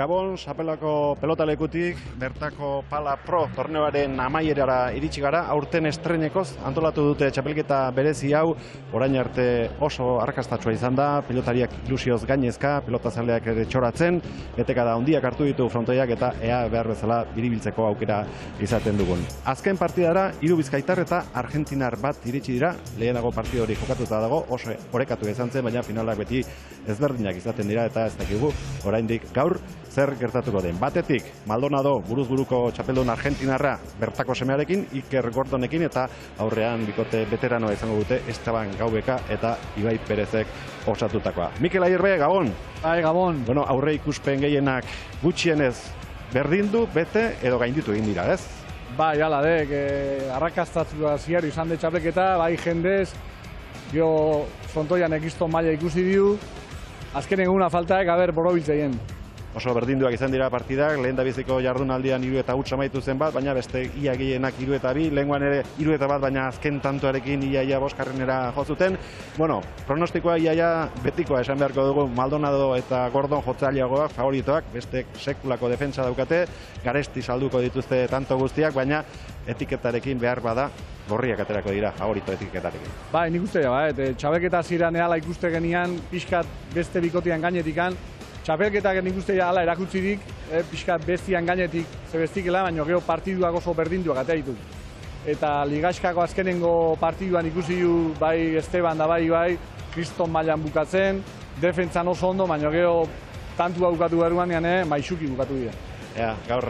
Gabon, Sapelako pelotalekutik, bertako Pala Pro torneoaren amaierara iritsi gara, aurten estrenekoz antolatu dute txapelketa berezi hau, orain arte oso arrakastatsua izan da, pilotariak ilusioz gainezka, pelotazaleak ere txoratzen, betekada handiak hartu ditu frontoiak eta ea behar bezala biribiltzeko aukera izaten dugun. Azken partidara, 3 bizkaitar eta argentinar bat iritsi dira, lehenago partido hori jokatuta dago, oso orekatu izan zen, baina finalak beti ezberdinak izaten dira eta ez dakigu, oraindik gaur, zer gertatuko den. Batetik, Maldonado buruz-buruko txapeldun argentinarra bertako semearekin, Iker Gordonekin eta aurrean bikote veteranoa izango dute Esteban Gaubeka eta Ibai Perezek osatutakoa. Mikel Aierbe, Gabon! Bai, Gabon! Bueno, aurre ikuspen gehienak gutxienez berdindu, bete edo gainditu egin dira, ez? Bai, ala, arrakastatua ziar izan de txapelketa, bai jendez, jo frontoian ekizto maila ikusi diu, azken eguna faltaek, borobiltzeien. Oso berdinduak izan dira partidak, lehen da biziko jardunaldian 3 eta huts amaitu zen bat, baina beste ia gehienak 3 eta 2, lehenguan ere 3 eta bat, baina azken tantoarekin ia boskarrenera jozuten. Bueno, pronostikoa ia betikoa esan beharko dugu, Maldonado eta Gordon jotzaileagoak, favoritoak, beste sekulako defentsa daukate, garesti salduko dituzte tanto guztiak, baina etiketarekin behar bada, gorriak aterako dira, favorito etiketarekin. Bai, nik uste txapelketa ziren ehala ikuste genian, pixkat beste bikotian gainetikan, txapelketak nik uste hala erakutzirik, pixkat bestian gainetik zebestikela, baina gero partiduak oso berdinduak atea ditu. Eta ligaskako azkenengo partiduan ikusi du bai Esteban da bai, kriston mailan bukatzen, defentsan oso ondo, baina gero tantua bukatu beruan maixuki bukatu dira. Gaur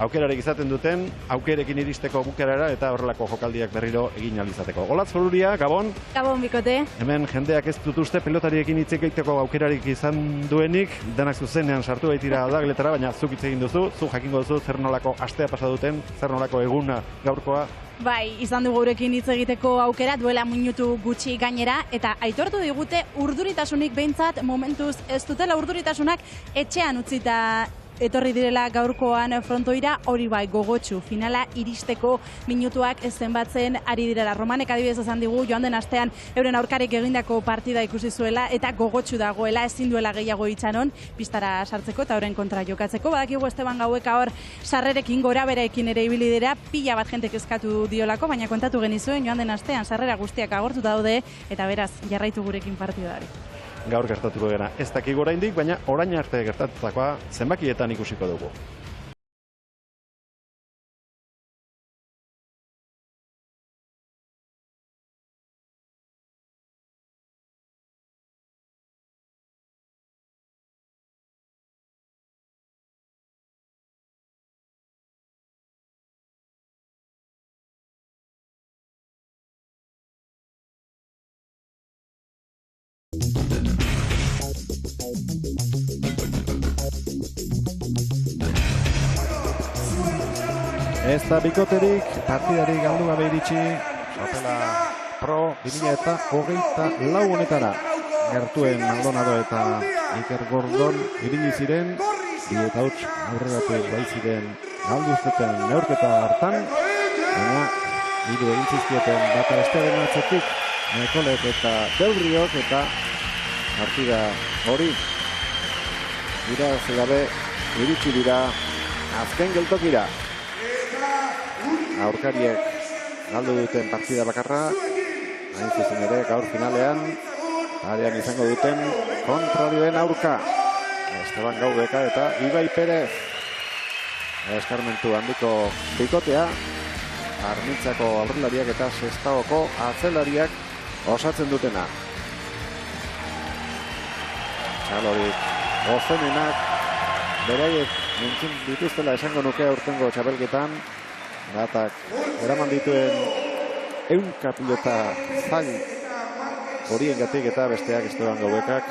aukerarik izaten duten, aukerekin iristeko bukerara eta horrelako jokaldiak berriro egin alizateko. Olatz Foruria, Gabon? Gabon, bikote. Hemen jendeak ez dut uste pelotariekin hitz egiteko aukerarik izan duenik, denak zuzenean sartu baitira aldagletara, baina zuk hitz egin duzu, zu jakingo duzu zer nolako astea pasa duten, zer nolako eguna gaurkoa. Bai, izan dugu gurekin hitz egiteko aukera, duela minutu gutxi gainera, eta aitortu digute urduritasunik behintzat momentuz ez dutela urduritasunak etxean utzita etorri direla gaurkoan frontoira, hori bai gogotsu finala iristeko minutuak zenbatzen ari direla. Romanek adibidez esan digu joan den astean euren aurkarik egindako partida ikusi zuela eta gogotsu dagoela, ezin duela gehiago itxaron pistara sartzeko eta horren kontra jokatzeko. Badakigu Esteban Gaubeka hor sarrerekin gora beraekin ere ibili dira, pila bat jentek eskatu diolako, baina kontatu genizuen joan den astean sarrera guztiak agortuta daude eta beraz jarraitu gurekin partidari. Gaur gertatuko dena ez dakigu oraindik, baina orain arte gertatutakoa zenbakietan ikusiko dugu. Ez da bikoterik, partidarik galdu gabe iritsi, Sapela Pro 2024 honetara. Gertuen Maldonado eta Iker Gordon ibili ziren, 2 eta huts aurreratu bai ziren galdu zuten neurketa hartan, baina 3 egin zizkieten bata bestearen atzetik, Mekolek eta Delriok eta partida hori irabazi gabe iritsi dira azken geltokira. Aurkariek galdu duten partida bakarra, hain zuzen ere gaur finalean, arean izango duten kontrarioen aurka. Esteban Gaubeka eta Ibai Perez. Eskarmentu handiko bikotea, Armintzako aurrelariak eta Sestaoko atzelariak osatzen dutena. Txalorik ozenenak, beraiek nintzen dituztela esango nuke aurtengo txapelketan, datak eraman dituen ehunka pilota zale horiengatik eta besteak Esteban Gaubekak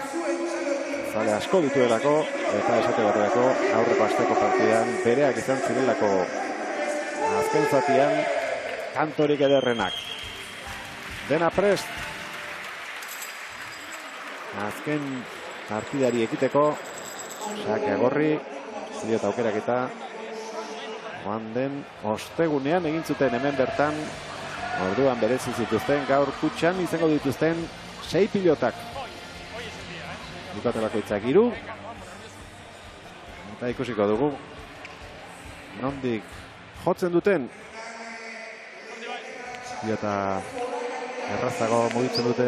zale asko dituelako eta esate baterako aurreko asteko partidan bereak izan zirelako azken zatian kantorik ederrenak. Dena prest azken partidari ekiteko, sake agorri, ziliota aukerak eta joan den ostegunean egin zuten hemen bertan, orduan berezi zituzten, gaur kutxan izango dituzten 6 pilotak. Bukate bakoitzak 3, Eta ikusiko dugu. Nondik jotzen duten. Eta errazago mugitzen dute.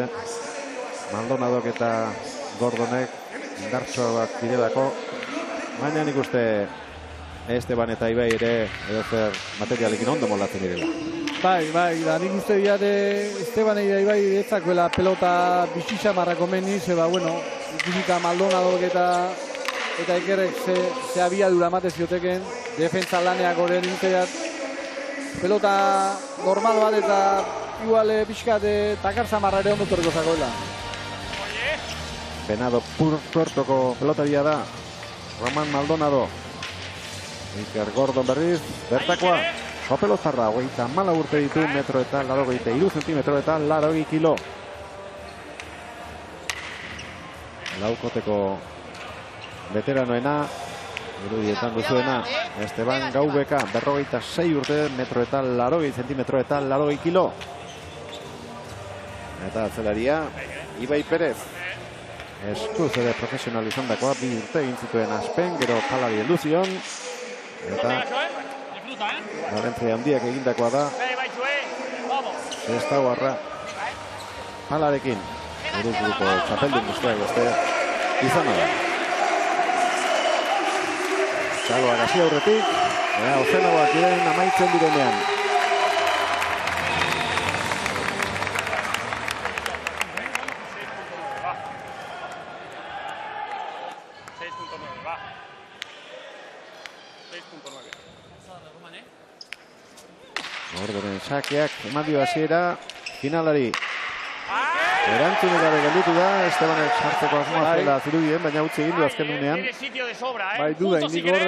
Maldonadok eta Gordonek indartsuak direlako. Baina nik uste Esteban eta Ibai ere edozer materialekin ondo moldatzen direla. Bai, da nik uste diate Esteban eta Ibai etzakoela pelota bizitza marrako meni, zeba, bueno, ikusika Maldonadok eta Ikerrek ze abiadura emate zioteken, defentsa laneak horren inteat, pelota normal bat eta igual pixkat takar zamarra ere ondo torreko zakoela. Venado Puertoko pelotaria da, Roman Maldonado. Iker Gordon berriz, bertakoa, Sopelozarra, 34 urte ditu, metro eta 83 zentimetro eta 80 kilo. Laukoteko veteranoena, irudietan duzuena, Esteban Gaubeka, 46 urte, metro eta 80 zentimetro eta 80 kilo. Eta atzelaria, Ibai Perez. Eskuz ere profesional izan dakoa, 2 urte egin zituen Aspen, gero Palari helduzion. Eta Valentzia handiak egindakoa da Sestauarra Palarekin Buruzburuko txapeldun besteak beste izan da. Txaloak hasi aurretik, ozenagoak diren amaitzen direnean. Gordonen sakeak eman dio hasiera finalari. Erantzune gabe gelditu da, Estebanek sartzeko asmoa zela zirudien, baina utzi egin du azken unean. Bai, duda, indik hor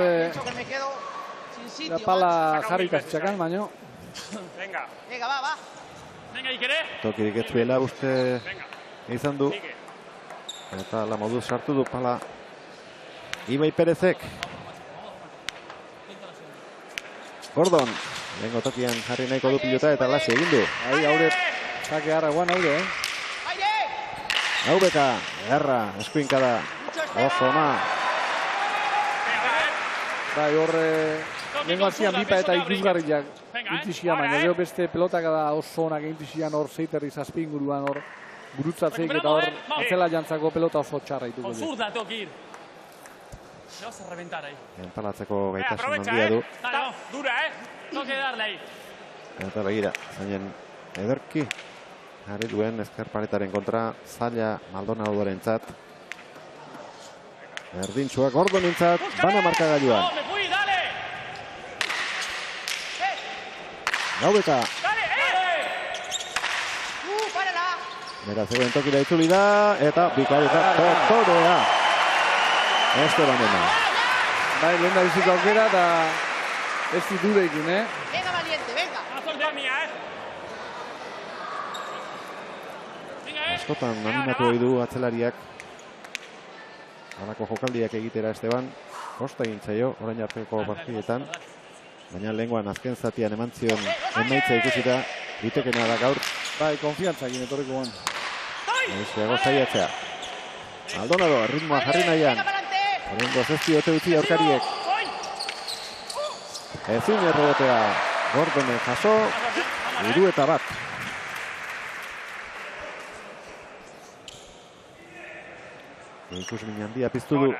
pala jarrita zitzakan, baina. Venga, va. Tokirik ez zuela uste izan du. Eta la moduz sartu du pala Ibai Perezek. Gordon, lehenko tokian jarri nahiko du pilota eta lasi egin du. Haure, sake harra guan haure, Gaubeka, garra, eskuinka da, oso ona. Bai, horre, lehenko hartzian bipa eta ikusgarriak intizia, baina gero beste pelotak da oso onak intizian hor zeiterri zazpi inguruan hor gurutzatzeik eta hor atzela jantzako pelota oso txarra ituko du. Zurda, tengo que ir. Se vas a reventar ahí. Enpalatzeko gaitasun handia du. Dale, no, dura, tengo que darle ahí. Eta begira, zainen ederki jarri duen ezker paretaren kontra zaila Maldonadoren txat. Erdintxua Gordonintzat, bana markagailuan. Gaubeka. Bera zegoen tokira itzuli da, eta bikaritza doktorea. Estebanena. Bai, lehen da biziko aukera, eta ez ditureikin, Venga, valiente, venga. La mía, Askotan animatu ohi du atzelariak halako jokaldiak egitera Esteban. Kosta egin zaio orain arteko partidetan. Baina lehengoan azken zatian eman zion emaitza ikusita itekena da gaur. Bai, konfiantzakin etorriko guan. Euskeago zaiatzea. Maldonado, ritmoa jarri nahian. Horrengo zezti ote utzi aurkariek. Ezin errobotea Gordonen jaso. 3-1. Ikusmin handia piztu du.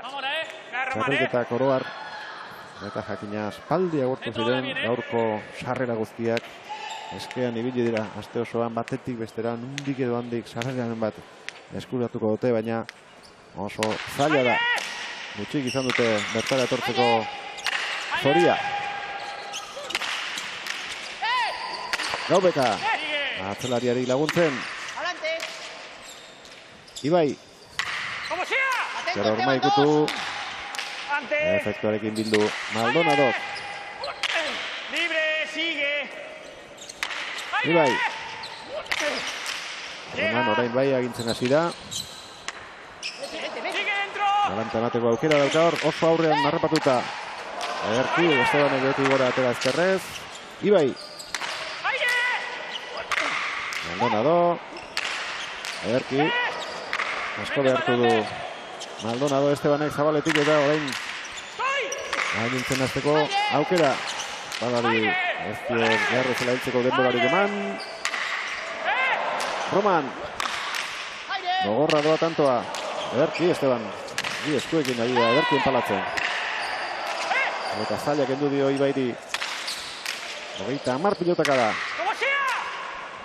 Txapelketak oroar. Eta jakina aspaldi agortu ziren gaurko sarrera guztiak. Eskean ibili dira aste osoan batetik bestera nundik edo handik sarreraren bat eskuratuko dute, baina oso zaila da. Gutxik izan dute bertara etortzeko zoria. Gaubeka. Atzelariari laguntzen. Ibai. Gero orma ikutu. Efektuarekin bildu Maldonado. Ibai. Orman orain bai agintzen hasi da. Galanta emateko aukera dauka hor, oso aurrean marrapatuta. Ederki, Estebanek beti gora atera ezkerrez. Ibai. Maldonado. Ederki. Asko behartu du Maldonado Estebanek zabaletik eta orain Agintzen azteko aukera. Badari ez dio behar bezala hiltzeko denborarik eman. Roman. Gogorra doa tantoa. Ederki, Esteban. Bi eskuekin ari da, ederki enpalatzen. Eta zailak endu dio Ibairi. 30 pilotaka da.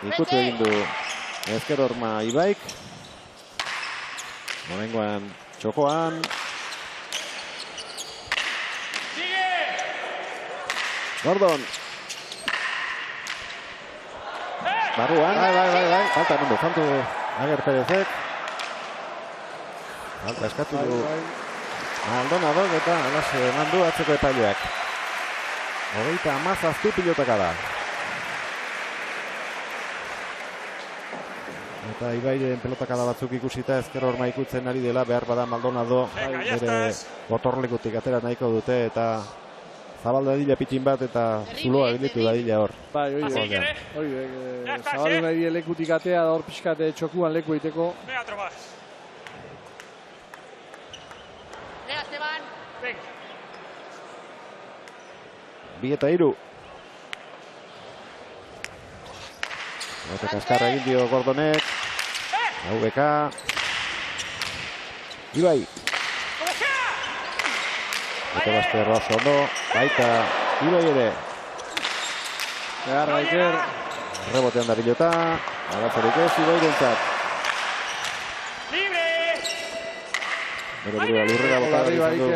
Ikutu egin du ezker horma Ibaik. Morengoan txokoan. Gordon. Barruan. Bai. Falta mundu, faltu Ager Perezek. Falta eskatu du Maldonado eta alase mandu atzeko epaileak. 37 pilotaka da. Eta Ibairen pelotakada batzuk ikusita ezker horma ikutzen ari dela, behar bada Maldonado bere gotorlekutik atera nahiko dute eta zabalda dila pitin bat eta zuloa bilitu da dila hor. Bai, zabaldu nahi lekutik atea da hor pixkate txokuan leku egiteko. Bi eta hiru. Eta kaskarra egin dio Gordonek. AVK. Ibai. Eta Basterra oso ondo. Baita Ibai ere. Beharra Iker. Rebotean da pilota. Agatzerik ez Ibai dentzat. Bero burua lurrera bota izan du.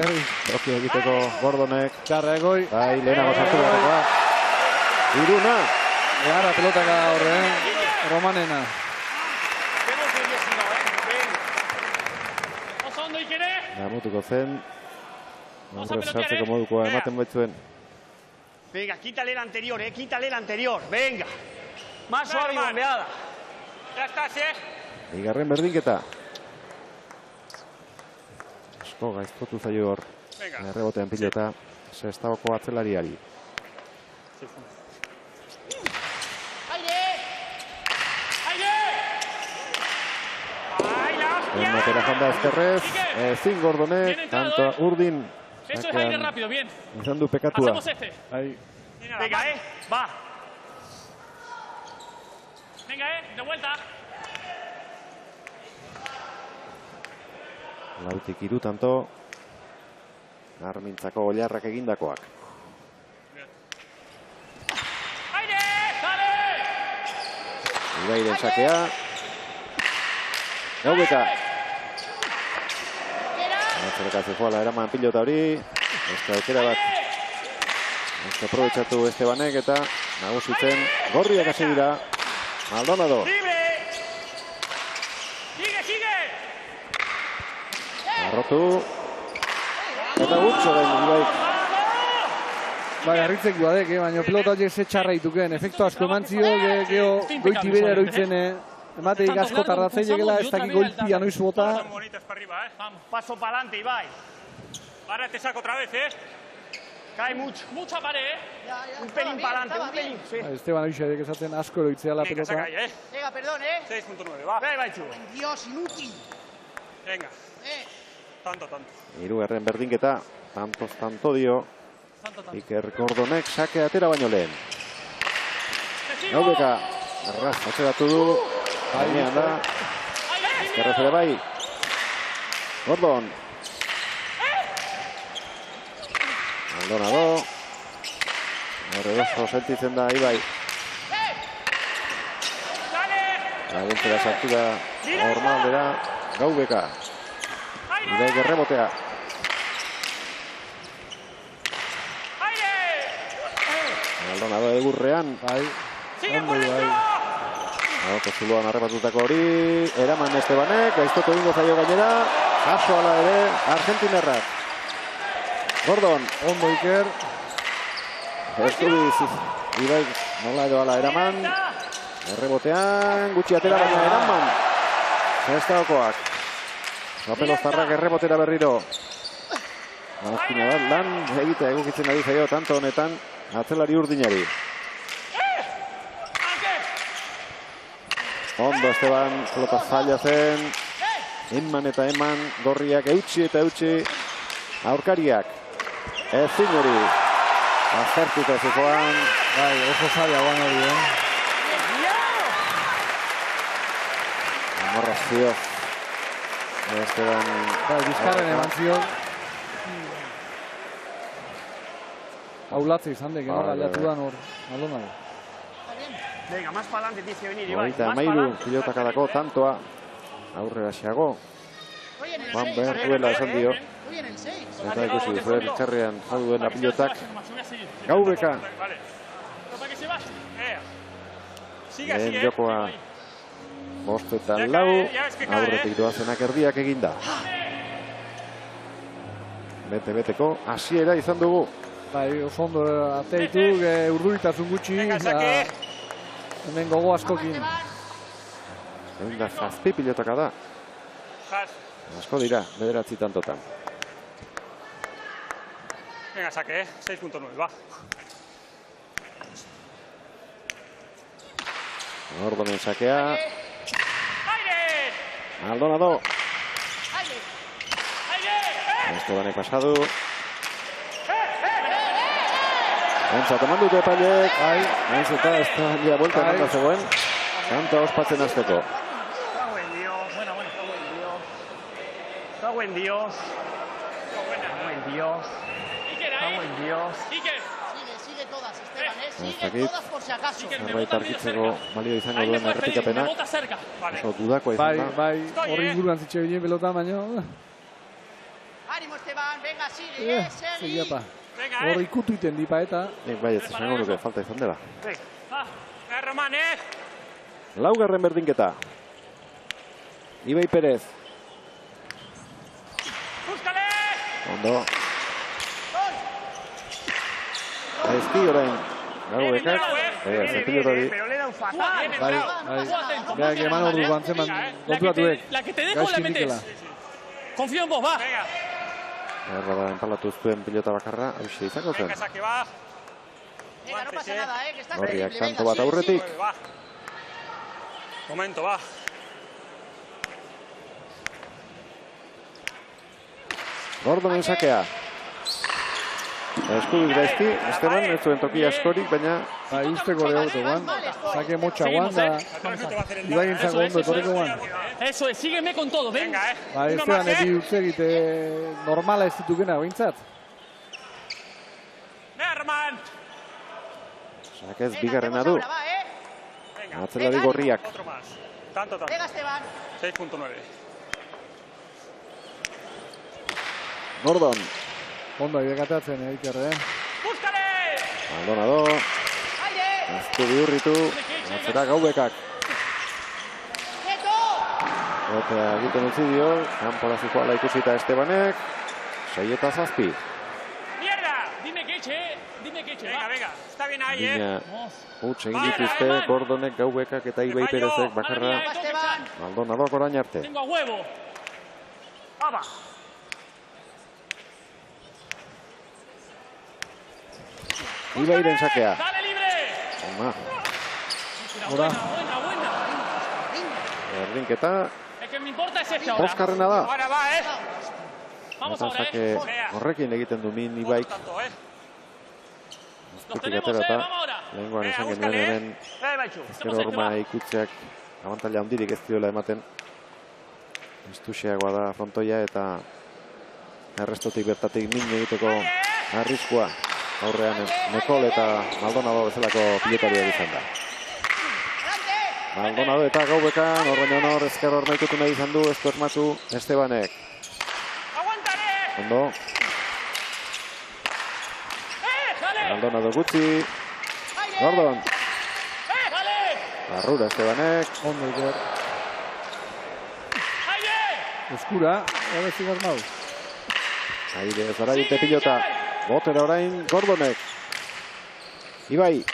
Brokio egiteko Gordonek. Txarra egoi. Bai, lehenago sartu beharrekoa. Iruna. Beharra pelotaka horren. Romanena. Namutuko zen. Andres sartzeko modukoa ematen baitzuen. Venga, quítale el anterior, quítale el anterior. Venga. Más suave y bombeada. Ya está, Bigarren berdinketa. Asko gaiztotu zaio hor. Errebotean pilota. Sestaoko atzelariari. Matera janda ezkerrez, ezin Gordonek, tanto urdin. Eso es aire rápido, bien. Izan du pekatua. Hacemos este. Venga, va. Venga, de vuelta. Lautik hiru tanto. Armintzako oilarrak egindakoak. Aire, sale. Ibairen sakea. Gaubeka. Atzeraka zefoala eraman pilota hori. Ez aukera bat. Ez aprobetxatu Estebanek eta nagusitzen gorriak hasi dira. Maldonado. Arrotu. Eta gutxo den Ibaik. Bai, harritzek duadek, baina pelota horiek ze txarra dituken. Efektu asko eman zio, geho goiti bere eroitzen. Emateik asko tardatzei egela, ez dakik golpia noiz bota. Paso para adelante, Ibai. Ahora te saco otra vez, Cae mucho. Mucha pared, Un pelín para adelante, un pelín. Esteban Oixarek esaten asko eroitzea la pelota. Venga, perdón, 6.9, va. Bai, Baichu. Dios, inútil. Venga. Tanto. Hirugarren berdinketa, tanto dio. Iker Gordonek sake atera baino lehen. Gaubeka, erraz, atzeratu du. Bainean da. Ezkerrez ere bai. Gordon. Maldonado. Horredoso sentitzen da Ibai. Aguntzera sartu da normaldera Gaubeka. Ibai gerrebotea. Maldonado egurrean. Bai. Sigue por dentro. Hauko zuloan arrepatutako hori. Eraman Estebanek. Gaiztotu ingo zaio gainera. Jaso ala ere Argentinerrak. Gordon. Ondo Iker. Ertubiz Ibai nola edo ala eraman. Errebotean. Gutxi atera baina eraman. Zestaokoak. Zapeloztarrak errebotera berriro. Azkina bat lan egitea egukitzen ari zaio tanto honetan atzelari urdinari. Ondo Esteban, pelota zaila zen. Eman eta eman, gorriak eutxi eta eutxi aurkariak. Ezin hori. Azertuko zikoan. Bai, oso zaila guan hori, Amorrazio. Esteban... Bai, bizkarren eman zion. Aulatze izan dek, gaiatu da hor, Maldonado. Venga, más para adelante tienes que venir, Ibai. Hogeita amairu pilotakadako tantoa. Aurrera xeago. Behar duela esan dio. Eta ikusi duzuen txarrean jau duena pilotak. Gaubeka. Lehen jokoa 5-4, aurretik doazenak erdiak eginda. Bete-beteko hasiera izan dugu. Bai, oso ondo ateitu, urduritasun gutxi. Hemen gogo askokin. Hemen da zazpi pilotaka da. Asko dira, 9 tantotan. Venga, saque, 6.9, va. Ordonen sakea. Maldonado. Estebanek pasadu. Entza, toman dute epaileek. Naiz eta Esteban buelta emango zegoen. Kanta ospatzen azteko. Cago en Dios. Cago en Dios. Cago en Dios. Cago en Dios. Sigue todas, Esteban, sigue Zakit. todas por si acaso. Zerbait argitzeko balio izango duen errepikapena. Oso dudakoa izan da. Bai, horri inguruan zitxe bine pelota, baina... Ánimo, Esteban, venga, sigue, Segiapa. Horri ikutu iten dipa eta... Bai, ez esango nuke falta izan dela. Roman, Laugarren berdinketa. Ibai Perez. Búscale. Ondo. Ezki orain. Gaubekak. Zepilot hori. Pero le da un fatal. Bai, beak eman hor du bantzeman konturatuek. Gaizki dikela. Confío en vos, va. Erra da enpalatu zuen pilota bakarra. Hauxe izango zen. Venga, saque, va. Venga, no pasa nada, que estás Gorriak terrible. kanto Venga, bat aurretik. Va. Momento, va. Gordonen sakea. Eskudik gaizki, Esteban, ez zuen toki askorik, baina... Bai, usteko lehortu guan. Sake motxa guan da... Ibai gintzako ondo etorriko guan. Eso es, sígueme con todo, venga. Bai, Esteban eti urtze egite normala ez ditukena, bintzat. Nerman. Sakez bigarrena du. Atzelari gorriak. Otro más. Tanto. Venga, Esteban. 6.9. Gordon. Ondo, ibekatatzen Iker, Búscale. Maldonado. Aztu bihurritu. Atzera Gaubekak. Eta egiten utzi dio. Kanpora zikoala ikusita Estebanek. 6-7. Mierda. Dime que eche. Venga. Está bien ahí, Bina huts egin dituzte Gordonek, Gaubekak eta Ibai Perezek bakarra. Maldonado orain arte. Tengo a huevo. Vamos. Ibairen sakea. Dale libre. Oma, Ora. Buena. berdinketa. El que me importa es este ahora. Boskarrena da. Ahora va, Vamos Eta ahora, sake horrekin egiten du min Ibaik. Tanto, Nos Aztutik tenemos, aterata. vamos ahora. Lehengoan esan genuen hemen. Baichu. Ezker horma ikutzeak abantaila handirik ez diola ematen. Estuxeagoa da frontoia eta errestotik bertatik min egiteko arriskua. Aurrean Nekol eta Maldonado bezalako pilotariak izan da. Maldonado eta Gaubekan, horrein honor ezker horma ikutu nahi izan du, ez du esmatu Estebanek. Ondo. Maldonado gutxi. Gordon. Arrura Estebanek. Ondo, Iker. Eskura, hori zigar mau. Aire ez ara dite pilota. Botera orain Gordonek. Ibai.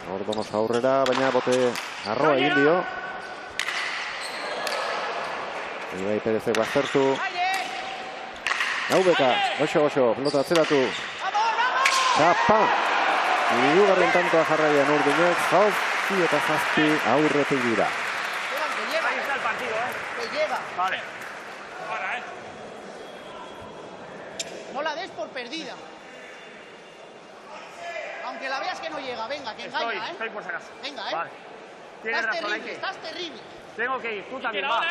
Gordonoz aurrera, baina bote arroa egin dio. Ibai Perezek baztertu. Gaubeka, oso, pelota atzeratu. Txapa. Hirugarren tantoa jarraian Urdinek, 7-7 aurretik dira. Ahí está el partido, Vale. Ahora, No la des por perdida. Aunque la veas que no llega, venga, que engaña, Estoy por si acaso. Venga, Vale. Tienes Estás razón, hay terrible, que ir. estás terrible. Tengo que ir, tú también, Ahora,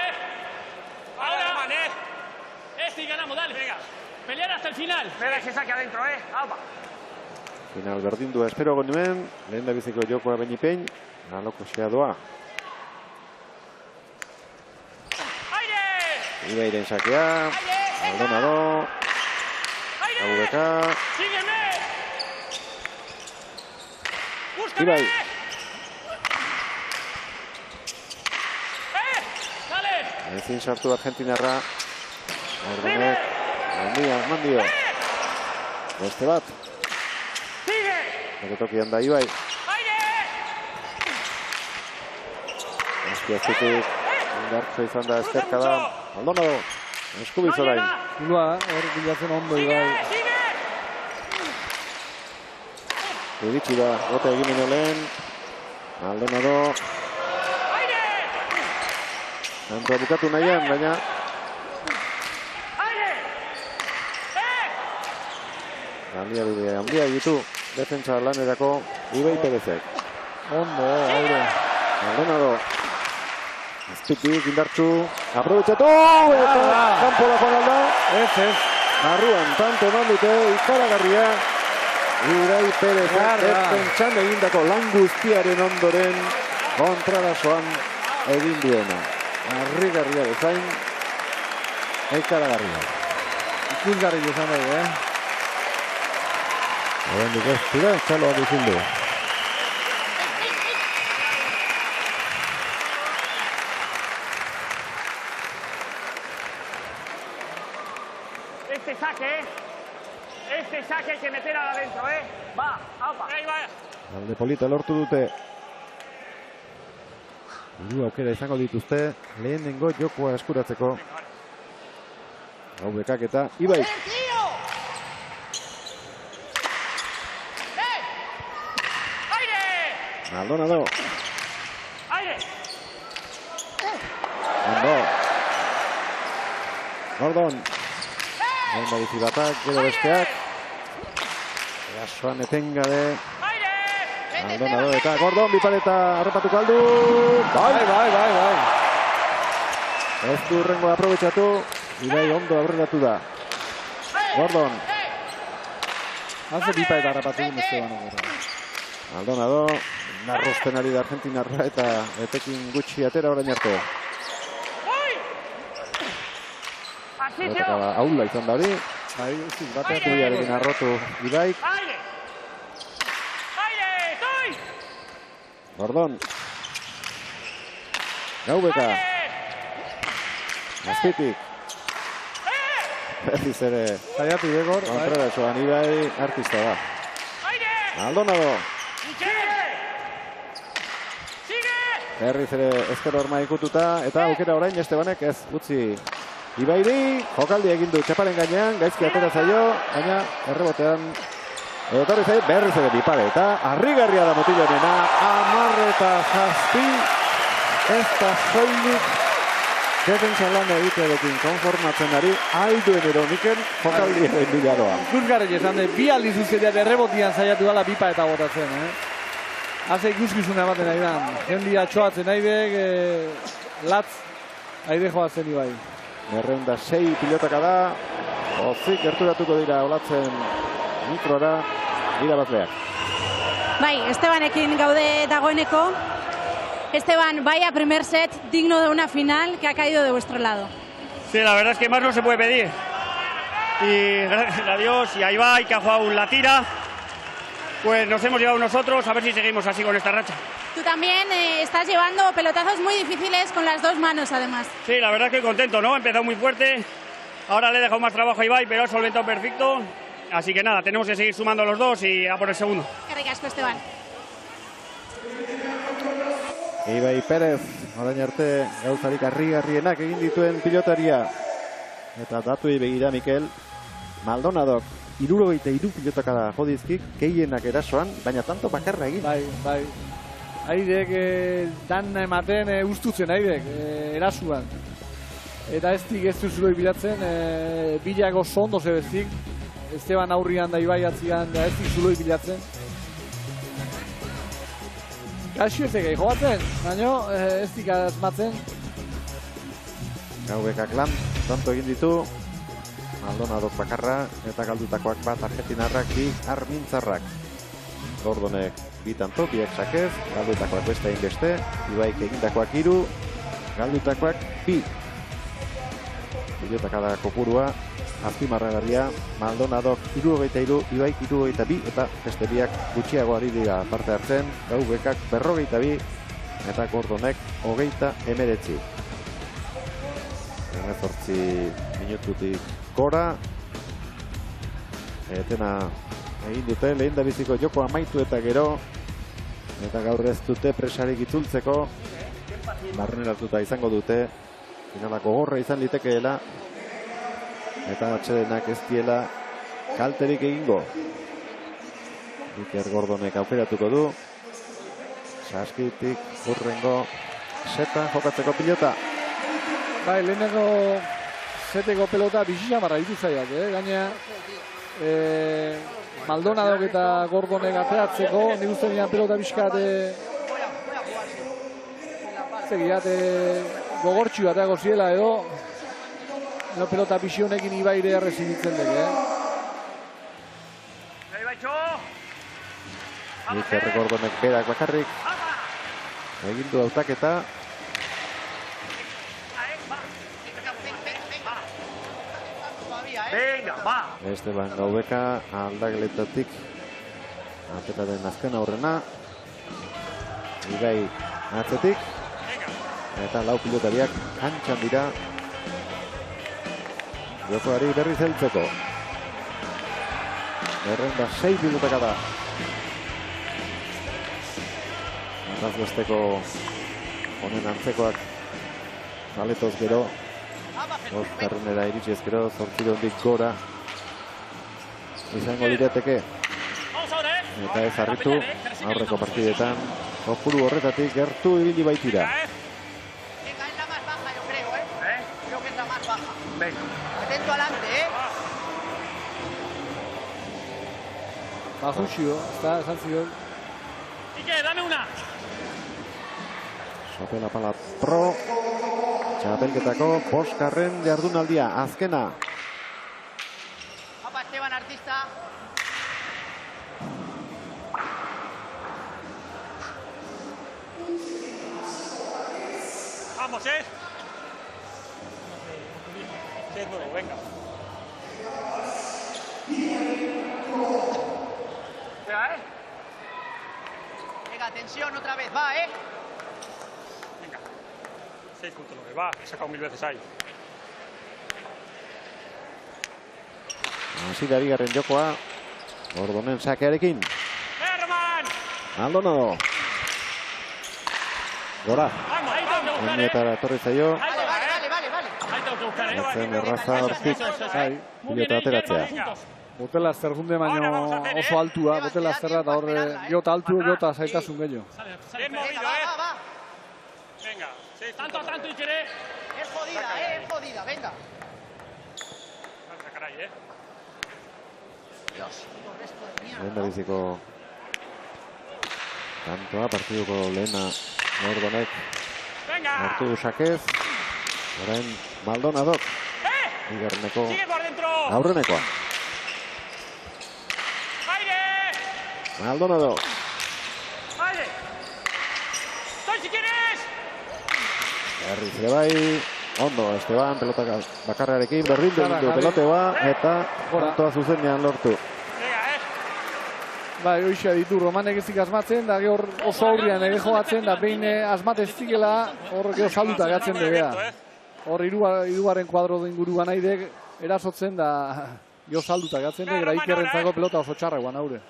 va. Ahora. Vale. Y ganamos, dale. Venga. Pelear hasta el final. Espera que saque adentro, Alba. Final berdindua espero genuen, lehen da biziko jokoa benipein, alokosia doa. Ibairen sakea, Maldonado, Abubeka, Sígueme. Ibai. Dale. Ezin sartu Argentinarra, Ordenek, eman dio. Beste bat. Bere tokian da Ibai. Azpiaztetik, indartzo izan da ezkerkadan. Maldonado, eskubiz orain. Zulua, hor bilatzen ondo Ibai. Iritsi da, gote egin lehen. Maldonado. Tantoa bukatu nahian, baina baliabide handia ditu defentsa lanerako Ibai Perezek. Ondo, aire. Maldonado. Azpitik indartsu. Aprobetxatu! Eta kanpo da joan alda. Ez. Arruan tanto eman dute ikaragarria. Ibai Perezek defentsan egindako lan guztiaren ondoren kontrarasoan egin duena. Harrigarria bezain ikaragarria. Ikusgarri izan dago, Oraindik ez dira, txaloak izin du. Este saque hay que meter adentro, Va, aupa. Ahí va. Alde polita lortu dute. Hiru aukera izango dituzte, lehenengo jokoa eskuratzeko. Abubekak eta Ibai. Maldonado. Ondo. Gordon. Onda bizi batak, gero besteak. Erasoan etengabe. Maldonado eta Gordon, bipaleta arrepatuko aldu. Bai. Ez du urrengo aprobetxatu. Ibai ondo aurreratu da. Gordon. Haze bipa eta harrapatu beste bano. Maldonado. Narrozten ari da Argentinarra eta etekin gutxi atera orain arte. Eta aula izan da hori. Bai, batean. Kuiarekin arrotu Ibaik. Gordon. Gaubeka. Azpitik. Berriz ere. Zaiatu Igor. Kontrarasoan Ibai artista da. Maldonado. Berriz ere ezker horma ikututa. Eta aukera orain Estebanek ez utzi Ibairi. Jokaldi egin du txaparen gainean. Gaizki atera zaio. Baina errebotean. Edotarri zai berriz ere bipare. Eta harrigarria da motilonena. 10-7. Ez da soilik defentsa lan egitearekin konformatzen ari. Alduen eroniken jokaldi egin bilaroa. Ikusgarri izan de, bi aldiz uzidean errebotian zaiatu dala bipa eta botatzen, Haze ikuskizuna ematen nahi dan. Jendia txoatzen nahi dek, latz, aide joatzen Ibai. 6 pilotaka da. Ozik gerturatuko dira olatzen mikrora irabazleak. Bai, Estebanekin gaude dagoeneko. Esteban, vaya primer set digno de una final que ha caído de vuestro lado. Sí, la verdad es que más no se puede pedir. Y gracias a Dios y a Ibai, que ha jugado la tira, pues nos hemos llevado nosotros, a ver si seguimos así con esta racha. Tú también estás llevando pelotazos muy difíciles con las dos manos, además. Sí, la verdad es que contento, ¿no? He empezado muy fuerte, ahora le he dejado más trabajo a Ibai, pero ha solventado perfecto. Así que nada, tenemos que seguir sumando los dos y a por el segundo. Qué ricasco, Esteban. Ibai Perez, orain arte gauzarik harrigarrienak egin dituen pilotaria. Eta datuei begira, Mikel. Maldonadok 73 pilotaka da jodizkik, gehienak erasoan, baina tanto bakarra egin. Bai. Aidek dan ematen ustutzen, aidek, erasuan. Eta ez du zuloi bilatzen, bilago zondo zebeztik. Esteban aurrian da Ibai atzian, da ez zuloi bilatzen. Gaxio ez egei joatzen, baina ez dik asmatzen. Gaubekak lan, tanto egin ditu. Maldonadok bakarra eta galdutakoak bat argentinarrak, bi armintzarrak. Gordonek bi tanto, biak sakez, galdutakoak beste egin beste, Ibaik egindakoak 3, galdutakoak 2. Pilotakada kopurua, azpimarragarria, Maldonadok 73, Ibaik 72 eta beste biak gutxiago ari dira parte hartzen, Gaubekak 42 eta Gordonek 39. 18 minututik gora. Etena egin dute, lehen da biziko joko amaitu eta gero. Eta gaur ez dute presarik itzultzeko. Barreneratuta izango dute. Finalako gorra izan litekeela. Eta atxedenak ez diela kalterik egingo. Iker Gordonek aukeratuko du. Saskitik hurrengo seta jokatzeko pilota. Bai, lehenengo zeteko pelota bizitza marra ditu zaiak, gaina Maldonadok eta Gordonek ateratzeko, nik uste nian pelota bizkat zegiat gogortxu bateago ziela edo pelota bizionekin Ibaire errezibitzen deke, Iker Gordonek berak bakarrik egin du hautaketa. Esteban Gaubeka aldageletatik atera den azken aurrena. Ibai atzetik. Eta lau pilotariak kantxan dira. Jokoari berriz heltzeko. Berrenda 6 pilotaka da. Ataz besteko honen antzekoak zaletoz gero. Karrenera iritsi ezkero, zortzidondik gora izango lirateke. Eta ez harritu, aurreko partidetan, kopuru horretatik gertu ibili baitira. Bajusio, está esan Ike, dame una! Sopela pala pro. Txapelketako bosgarren jardunaldia, azkena. Papa Esteban artista. Vamos, Sí, es nuevo, venga. Venga, tensión otra vez, va, Venga. 6.9, va, he sacado 1000 veces ahí. Hasi da bigarren jokoa. Gordonen sakearekin. ¡Herman! Maldonado. Gora. Vamos, ahí tengo que buscar, Oinetara etorri zaio. Ahí va, Ahí tengo que buscar, Ezen erraza hortik. Pilota ateratzea. Botela zergunde baino oso altua, botela zerra eta horre jota altu, jota zaitasun gehiago. Bien movido, va. Venga, tanto a tanto y quiere. Es jodida, venga. Caray, Lehen da biziko kantoa, partiduko lehena Gordonek hartu du sakez. Orain Maldonadok. Bigarreneko Sigue por dentro. aurrenekoa. Maldonado. Aire. ¡Soy si quieres! Berriz ere bai. Ondo, Esteban, pelota bakarrarekin berdin du peloteoa eta kantoa zuzenean lortu. Bai, hoxea ditu Romanek ezik asmatzen, da gehor oso aurrian ere joatzen, da behin asmatez zikela, hor gehor salduta gatzen debea. Hor hirugarren kuadro inguruan naidek erasotzen da gehor salduta gatzen dek, Ikerrentzako pelota oso txarra guan aurre.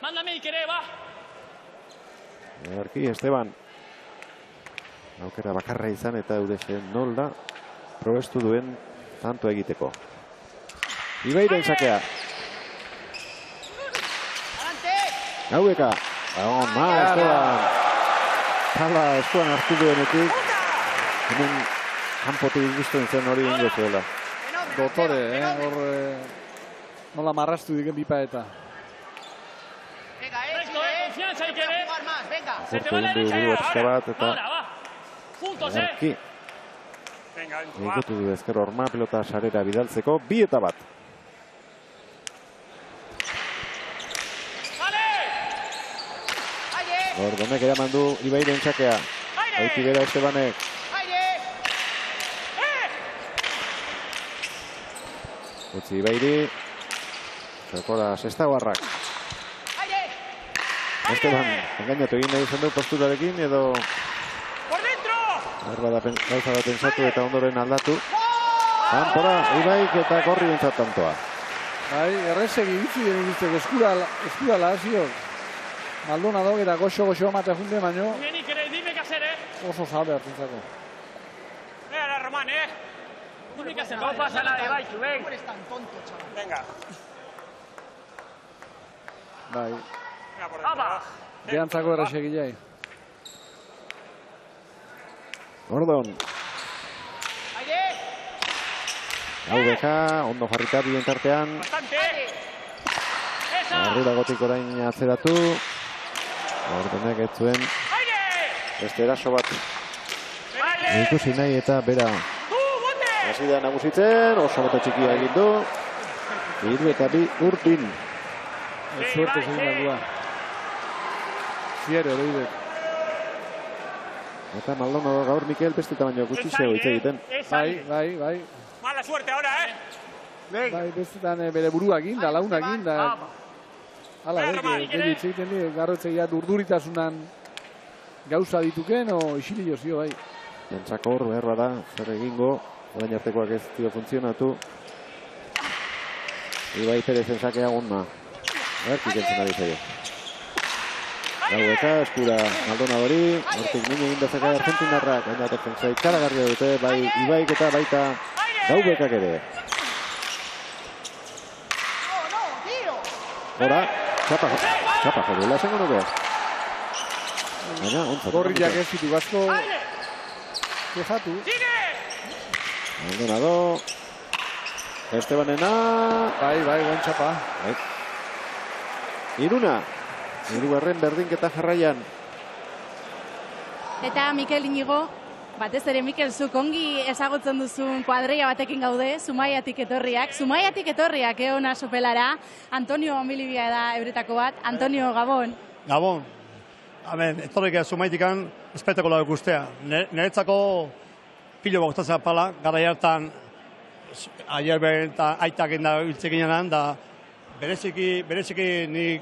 Mándame y quiere, va. Erki, Esteban. Aukera bakarra izan eta Eudesen nolda probestu duen tanto egiteko. Ibairen sakea. Gaubeka. Esteban. Tala eskuan hartu duenetik. Hemen kanpotik ikusten zen hori ingo zuela. Dotore, hor nola marrastu diken bipa eta. Venga, Recto, confianza hay que ver. jugar más, venga. Se te va la Apurtu derecha du ya, pixka bat eta ahora, va. Juntos, Ederki Venga, va. ikutu du ezker horma pelota sarera bidaltzeko 2-1. ¡Vale! Aire, Gordonek eraman du Ibairen txakea. Aiti bera Estebanek. aire. Utzi Ibairi. Txokora Sestabarrak. Aire. Esteban, engainatu egin nahi izan du posturarekin edo ¡Por dentro! gauza bat pensatu eta ondoren aldatu. Kanpora, Ibaik eta Gorri bentsat tantoa. Bai, errezegi bitzi den ikusteko eskura laziok. Maldonado eta goxo emate junte baino Bien, Iker, dime qué hacer, oso zabe hartintzako. Venga, Román, Dime qué hacer. No pasa nada, Ibai, tú ven. ¿Cómo eres tan tonto, chaval? Venga. Bai, Venga, por dentro. va. behantzako errezegi jai. Gordon, Aire. Gaubeka, ondo jarrita bien tartean. Bastante, ¡Esa! Arduragotik orain atzeratu. Gordonek ez zuen ¡Aire! beste eraso bat ¡Aire! ikusi nahi eta bera bote! hasi da nagusitzen, oso bote txikia egin du. 3 eta 2 urdin. Suerte egin dagoa. Ziere hori dut. Eta Maldonado gaur Mikel beste baino gutxi zego hitz egiten. Bai. Mala suerte ahora, Bai, bestetan bere buruakin, da launakin, da... Hala, gero hitz egiten di, garrotzeia durduritasunan gauza dituken, o isilio zio, bai. Bentsako hor behar bada, zer egingo, orain artekoak ez dio funtzionatu. Ibai Perezen sakea gonna. Bertik entzun ari zaio. Gaueka, eskura Maldonadori, hortik nini egin dezaka argentinarrak, baina defensa ikaragarria dute, bai Ibaik eta baita Gaubekak ere. Hora, txapa joduela esango nuke. Baina, ontzat. Gorriak ez ditu asko... Kejatu. Maldonado. Estebanena. Bai, buen txapa. Iruna. Hirugarren berdinketa jarraian. Eta Mikel Inigo, batez ere Mikel, zuk ongi ezagutzen duzun kuadrilla batekin gaude, Zumaiatik etorriak, ona sopelara. Antonio Ambilibia da euretako bat. Antonio, Gabon. Gabon. Hemen, etorrik Zumaitikan, espektakuloa ikustea. Niretzako pilo gustatzen pala, gara hartan aier beren eta aitak enda hiltzekin da bereziki ni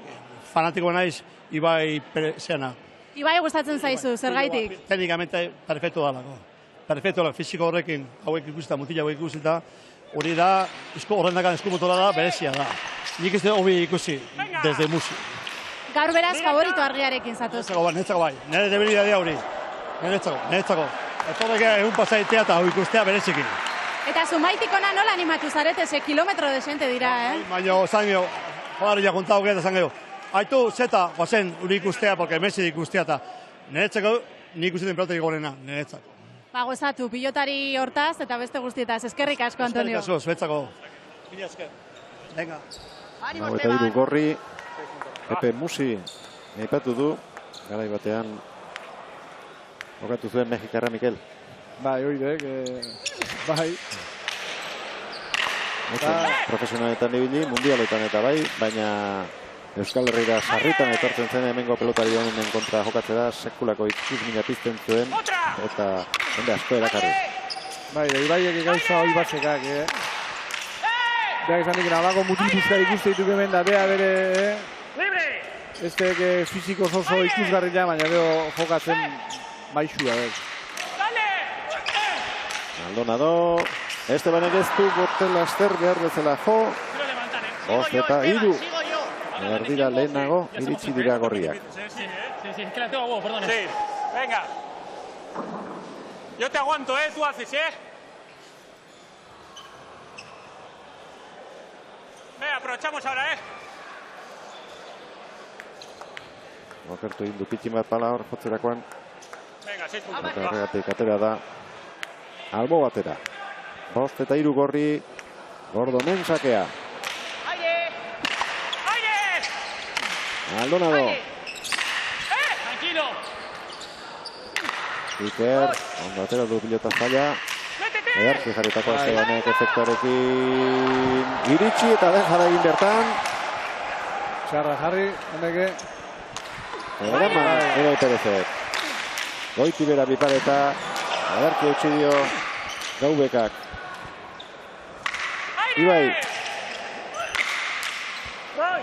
fanatiko naiz Ibai Perezena. Ibai gustatzen zaizu, zergaitik? Teknikamente perfecto dalako. Perfecto da, fisiko horrekin, hauek ikusita, mutila hauek ikusita, hori da, horrendakan eskumotora da, berezia da. Nik ez da hobi ikusi, desde musi. Gaur beraz favorito argiarekin zatoz. Neretzako bai, nire debilidadea hori. Neretzako. Etorrek egun pasaitea eta hau ikustea berezikin. Eta Zumaitikona nola animatu zarete, ze kilometro desente dira, Baina, zangio, jolari jakuntau eta zangio. Aitu, zeta, guazen, uri ikustea, porque Messi ikustea eta niretzako, nik ikusten pelotarik gorena, niretzako. Ba, gozatu, pilotari hortaz eta beste guztietaz. Eskerrik asko, Antonio. Eskerrik asko, zuetzako. Mila esker. Venga. Hau eta hiru Gorri, Pepe Musi, aipatu du, garai batean, jokatu zuen Mexikarra Mikel. Bai, oidek, bai. Profesionaletan ibili, mundialetan eta bai, baina Euskal Herriera sarritan etortzen zen hemengo pelotari honen kontra jokatze da, sekulako ikusmina pizten zuen, eta jende asko erakarri. Bai, da Ibaiek gauza hori batzekak, Beak izan diken, abako mutilpuzka ikuste dituk hemen da, bea bere, ez teke fiziko oso ikusgarria, baina gero jokatzen maixua, Maldonado, Estebanek ez du botel aster behar bezala jo, bost eta hiru. Behar dira lehenago, iritsi dira Gorriak. Sí, es que la tengo a vos, perdón. Sí, venga. Yo te aguanto, tú haces, Venga, aprovechamos ahora, Okertu egin du pitxin bat pala hor jotzerakoan. Venga, 6 puntos. Eta horregatik atera da albo batera. 5 eta 3 gorri, Gordonen sakea. Aire! Aire! Maldonado. Tranquilo! Iker, ondo atera du pilota zaila. Ederki jarritako Estebanek efektuarekin iritsi eta deja da egin bertan. Txarra jarri, honeke. Eraman, Ibai Perezek. Goiti bera bipareta, ederki eutsi dio Gaubekak. Ibai.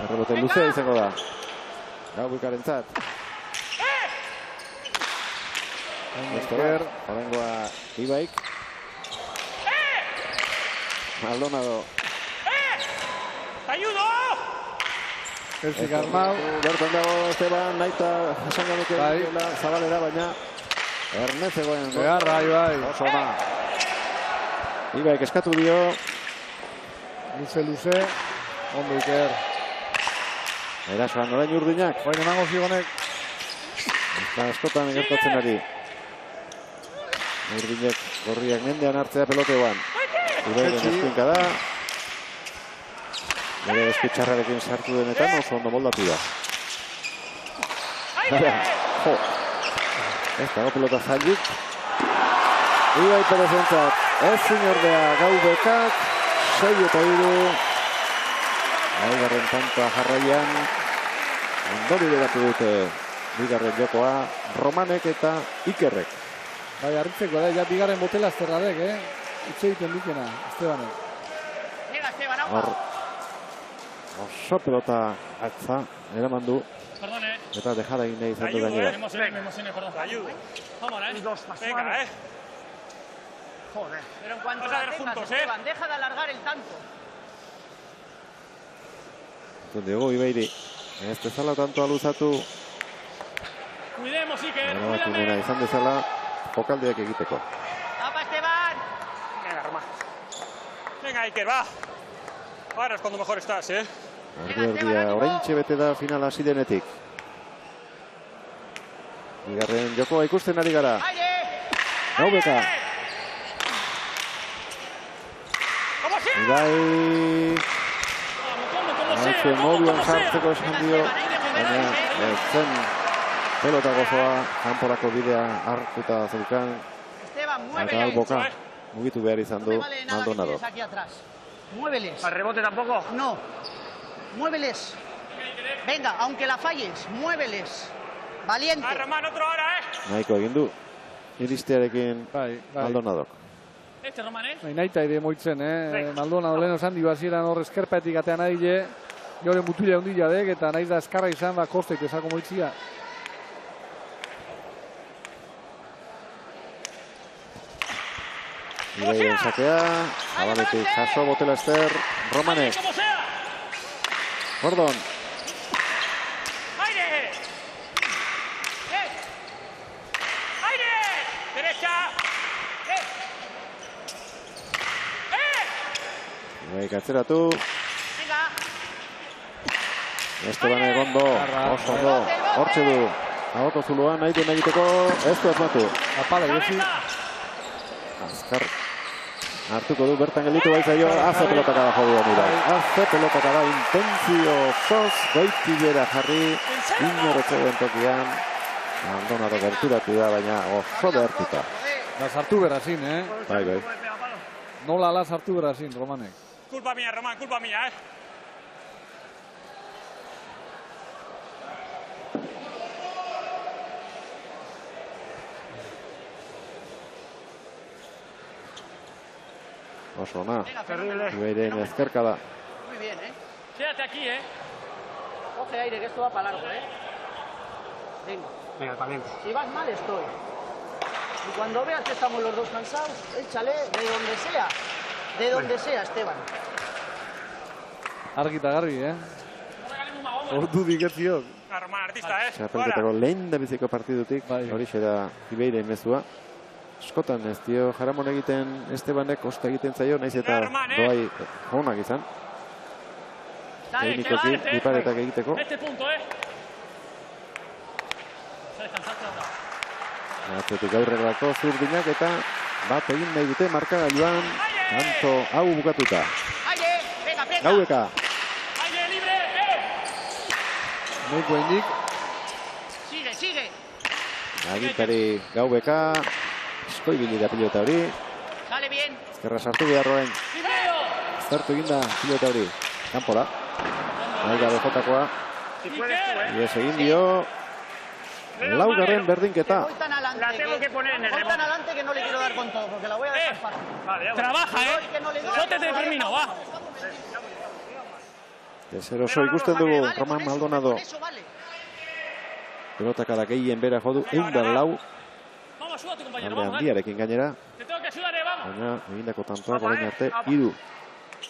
Errebote luzea izango da. Gaubekaren zat. Horrengoa Ibaik. Maldonado. ¡Ayudo! Erzik armau. Bertan dago Esteban, naita esan ganuke zabalera, baina ernez egoen. Beharra, Ibai. Oso ona. Ibaik eskatu dio. Luze. Ondo Iker. Erasoan orain Urdinak. Oin emango zigonek. Eta askotan gertatzen ari. Urdinek gorriak mendean hartzea peloteoan. Ibairen eskuinka da. Bere eskutxarrarekin sartu denetan oso ondo moldatu da. Jo. Ez dago pelota zailik. Ibai Perezentzat. Ez zinordea Gaubekak. 6 eta 3. Aigarren tantoa jarraian. Ondo bideratu dute bigarren jokoa. Romanek eta Ikerrek. Bai, harritzeko da, ja bigarren botela azterradek, Itxe egiten dikena, Estebanek. Llega Esteban, Hor, agua. oso pelota atza, eraman du. Perdone. Eta dejada egin nahi izan du Ayudo, gainera. me emocioné, perdón. Ayudo. Vamos, Dos más Venga, suave. Joder. Pero en cuanto Vamos a la ver tengas, juntos, Esteban, deja de alargar el tanto. Diego Ibairi. Ez dezala tanto aluzatu. Cuidemos, Iker. Erabatu nena izan dezala jokaldeak egiteko. ¡Tapa, Esteban! Venga, Román. Venga, Iker, va. Ahora es cuando mejor estás, Erdia oraintxe bete da finala hasi denetik. Bigarren jokoa ikusten ari gara. ¡Aire! Gaubeka. Ibai. Hauzuen moduan jartzeko esan dio. Baina zen pelota gozoa kanporako bidea hartuta zeukan. Esteban, Eta muéveles. alboka mugitu behar izan No du me vale nada que Maldonado. tires aquí atrás. Muéveles. ¿Al rebote tampoco? No. Muéveles. Venga, aunque la falles, muéveles. Valiente. Román, otro ahora, Nahiko egin du. Iristearekin Bai. Maldonadok. Este, Román, Bai, naita ere moitzen, Maldonado lehen osan dibazieran hor eskerpetik atean adile. Gure mutila ondila dek, eta nahiz da eskarra izan da kostek ezako moitzia. Ibaien sakea, zabaletik jaso botela ester, Romanek. Gordon. ¡Aire! ¡Aire! ¡Derecha! Ibaik atzeratu. Venga. Estebanek ondo, oso ondo. Hortxe du. Ahoto zuluan nahi duen egiteko, ez du asmatu. Apala, Jesi. Azkar. Hartuko du bertan gelditu baitzaio, haze pelotaka da jodean Ibai. Haze pelotaka da intentzio zoz, goitibera jarri, inorotzeuen tokian. Maldonado gerturatu da, baina oso behartuta. Da sartu berazin, Bai. Nola ala sartu berazin, Romanek. Culpa mía, Román, culpa mía, Oso ona. Terrible. Ibairen ezkerka da. Muy bien, Quédate aquí, Coge aire, que esto va para largo, Venga. Venga, caliente. Si vas mal, estoy. Y cuando veas que estamos los dos cansados, échale de donde sea. De donde sea, Esteban. Argi eta garbi, Ordu diketziok. Román, artista, Txapelketako lehen da biziko partidutik, horixe da Ibairen mezua. Eskotan ez dio jaramon egiten Estebanek kosta egiten zaio, naiz eta doai honak izan. Teknikoki, biparetak egiteko. Este punto, Atzetik aurrerako Zurdinak eta bat egin nahi dute markagailuan, tanto hau bukatuta. Gaueka. Noiko indik. Sigue. Agintari Gaubeka, eskoibili da pilota hori. Sale bien. Ezkerra sartu behar horrein. Zertu eginda pilota hori. Kanpora. Nahi gabe jotakoa. Ies egin dio. Laugarren berdinketa. La tengo que poner en el Voy tan rebote. adelante que no le quiero dar con todo, porque la voy a dejar fácil. Trabaja, Yo te termino, va. Deseroso ikusten dugu Roman Maldonado. Eso vale. Pelotakada gehien bera jodu, 104. Vamos, ayúdate, compañero. Alde handiarekin gainera. Te tengo que ayudar, vamos. Baina egindako tantoak orain arte 3.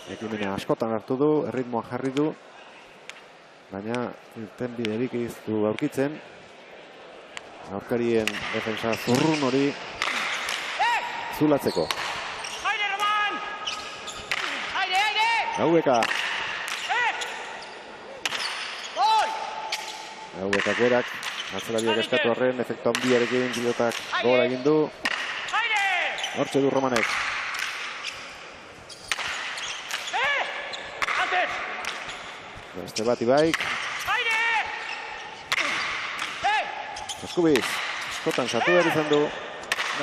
Ekimena askotan hartu du, erritmoa jarri du. Baina irten biderik ez du aurkitzen. Aurkarien defensa zurrun hori zulatzeko. ¡Aire, Román! ¡Aire! Gaubeka. ¡Gol! Gaubekak berak. Atzelariak eskatu arren, efektu handiarekin pilotak gola egin du. Hortxe du Romanek. ¡Antes! Beste bat Ibaik. Eskubiz. Eskotan sartu behar izan du.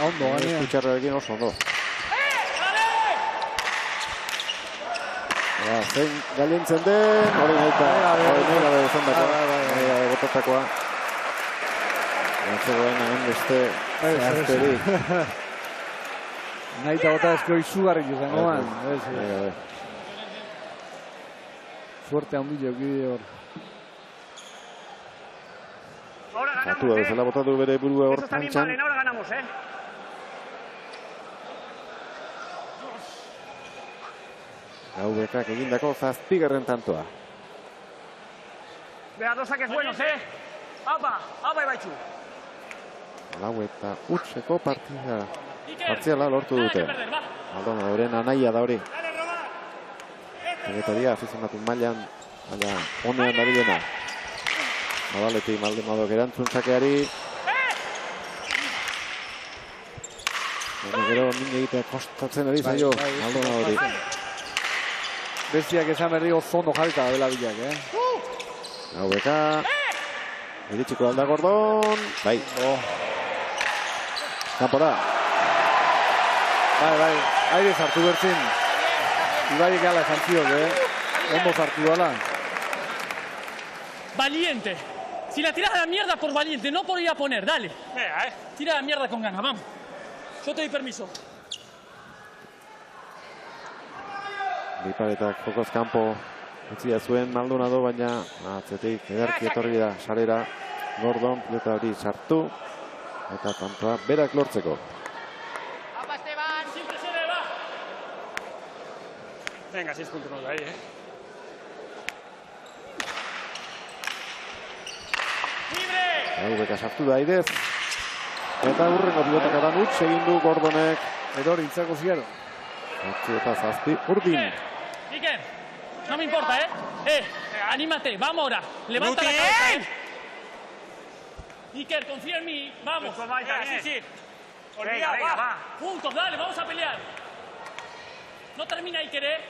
Ondo, gainea. Kutxarrarekin oso ondo. Zein galintzen den, hori nahi gabe izan dakoa, nahi gabe botatakoa. Zegoen hemen beste zehazterik. Nahi eta bota ezko izugarrik izango man. Nahi gabe. Suerte handile okide hor. Ahora ganamos, Atua bezala botatu bere burua hor Eso está bien, kantxan. vale, ahora ganamos, Gaubekak egindako 7. tantoa. Vea, 2 saques buenos, Apa, Ibaitxu. Lau eta utzeko partziala lortu dute. Maldonadoren anaia da hori. Tegetaria afizionatu mailan, baina honean dabilena. Nabaleti Maldonadok erantzun sakeari. Baina gero min egitea kostatzen ari zaio Maldonadori. Bestiak esan berri oso ondo jarrita dela bilak, Gaubeka. Iritsiko alda Gordon. Bai. Kanpora. Bai, aire sartu bertzin. Ibai gala esan ziok, ondo sartu dala. Valiente. Si la tirás a la mierda por valiente, no por ir a poner, dale. Tira a la mierda con ganas, vamos. Yo te doy permiso. Biparetak jokoz kanpo utzia zuen Maldonado, baina atzetik ederki etorri da sarera. Gordon pilota hori sartu eta tantoa berak lortzeko. ¡Apa, Esteban! Siempre se le va. Venga, 6.9 ahí, Gaubeka sartu da aidez. Eta hurrengo pilotakadan utz egin du Gordonek. Erori itzako ziaro. Utzi eta 7 urdin. Iker, no me importa, anímate, vamos ahora. Levanta la cabeza, Iker, confía en mí, vamos. Sí. Venga, va. Juntos, dale, vamos a pelear. No termina Iker,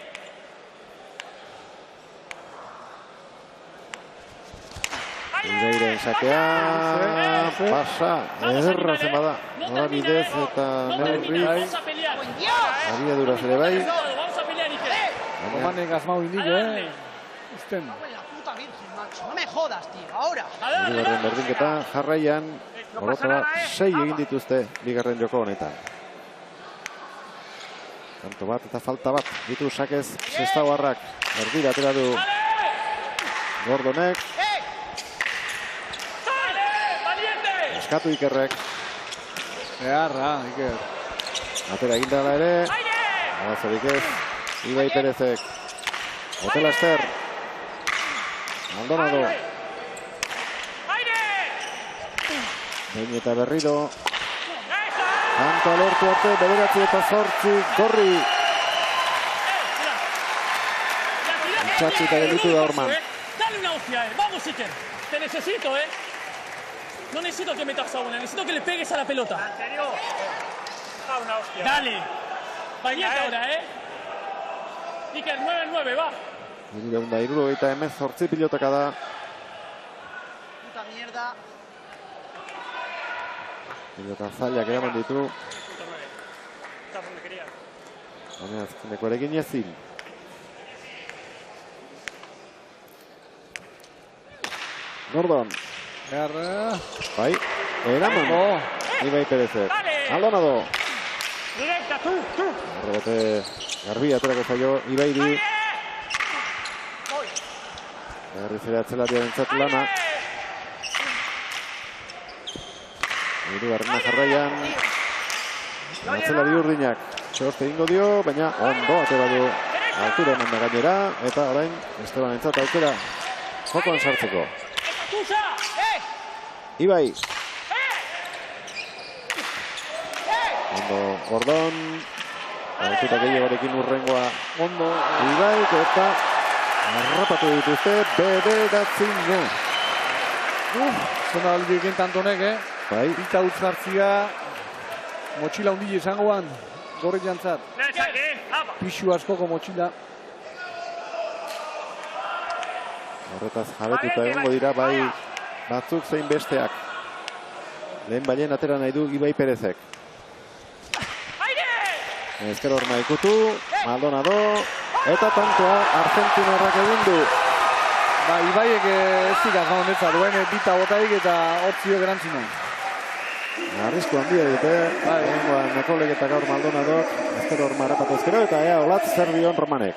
Ireiren sakea, pasa, ederra zen bada. Nora bidez eta neurri, Vamos a pelear. abiaduraz ere bai. Vamos a pelear, Iker. Romanek asmau indiko, Usten. La puta virgen, macho. No me jodas, tío. Ahora. Hirugarren berdinketa jarraian, orotoa 6 egin dituzte bigarren joko honetan. Kanto bat eta falta bat ditu sakez Sestauarrak. Erdira atera du Gordonek. Eskatu Ikerrek. Beharra, Iker. Atera egindala ere. Arazorik ez. Ibai Perezek. Hotela Ester. Maldonado. Behin eta berriro. Kantoa lortu arte, 9-8 gorri. Itxatzi eta gelditu da Orman. Dale una hostia, vamos, Iker. Te necesito, No necesito que metas a una, necesito que le pegues a la pelota. una hostia. Dale. Valiente ahora, Iker, 9-9, va. 378 pilotaka da. Puta mierda. Pilota zailak eraman ditu. Estás donde querías. Baina azkeneko erekin ezin. Gordon. Bai, eraman. Ibai Perezek. Maldonado. Directa, tú. Rebote garbi aterako zaio Ibairi. Berriz ere atzelariaren lana. Hirugarrena jarraian. Atzelari urdinak. Txoste egingo dio, baina ondo atera du. Altura eman da gainera, eta orain Esteban entzat aukera jokoan sartzeko. Ibai. Ondo Gordon. Altuta gehiagorekin urrengoa ondo. Ibai eta harrapatu dituzte bederatzina. Zona aldiekin tantonek, Bai. Bita utzartzia motxila hundile izangoan. Gorri jantzat. Pixu askoko motxila. Horretaz jabetuta egongo dira bai batzuk zein besteak. Lehen bailen atera nahi du Ibai Perezek. Ezker horma ikutu, Maldonado, eta tantoa Argentinarrak egin du. Ba, Ibaiek ez dira honetza duen bita botaik eta hortzio gerantzinen. Arrisku handia dute, lehengoan Nekolek eta gaur Maldonadok, ezker horma harrapatu ezkero, eta ea olatz zer dion Romanek.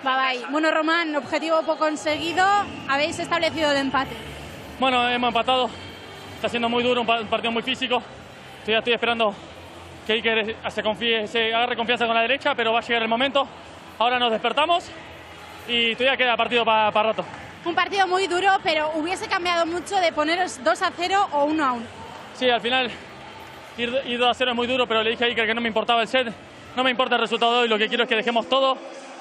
Bai. Bueno, Román, objetivo poco conseguido, habéis establecido de empate. Bueno, hemos empatado. Está siendo muy duro, un partido muy físico. Estoy esperando que Iker se agarre confianza con la derecha, pero va a llegar el momento. Ahora nos despertamos y todavía queda partido para rato. Un partido muy duro, pero hubiese cambiado mucho de poneros 2-0 o 1-1. Sí, al final ir 2-0 es muy duro, pero le dije a Iker que no me importaba el set, no me importa el resultado de hoy, lo que quiero es que dejemos todo,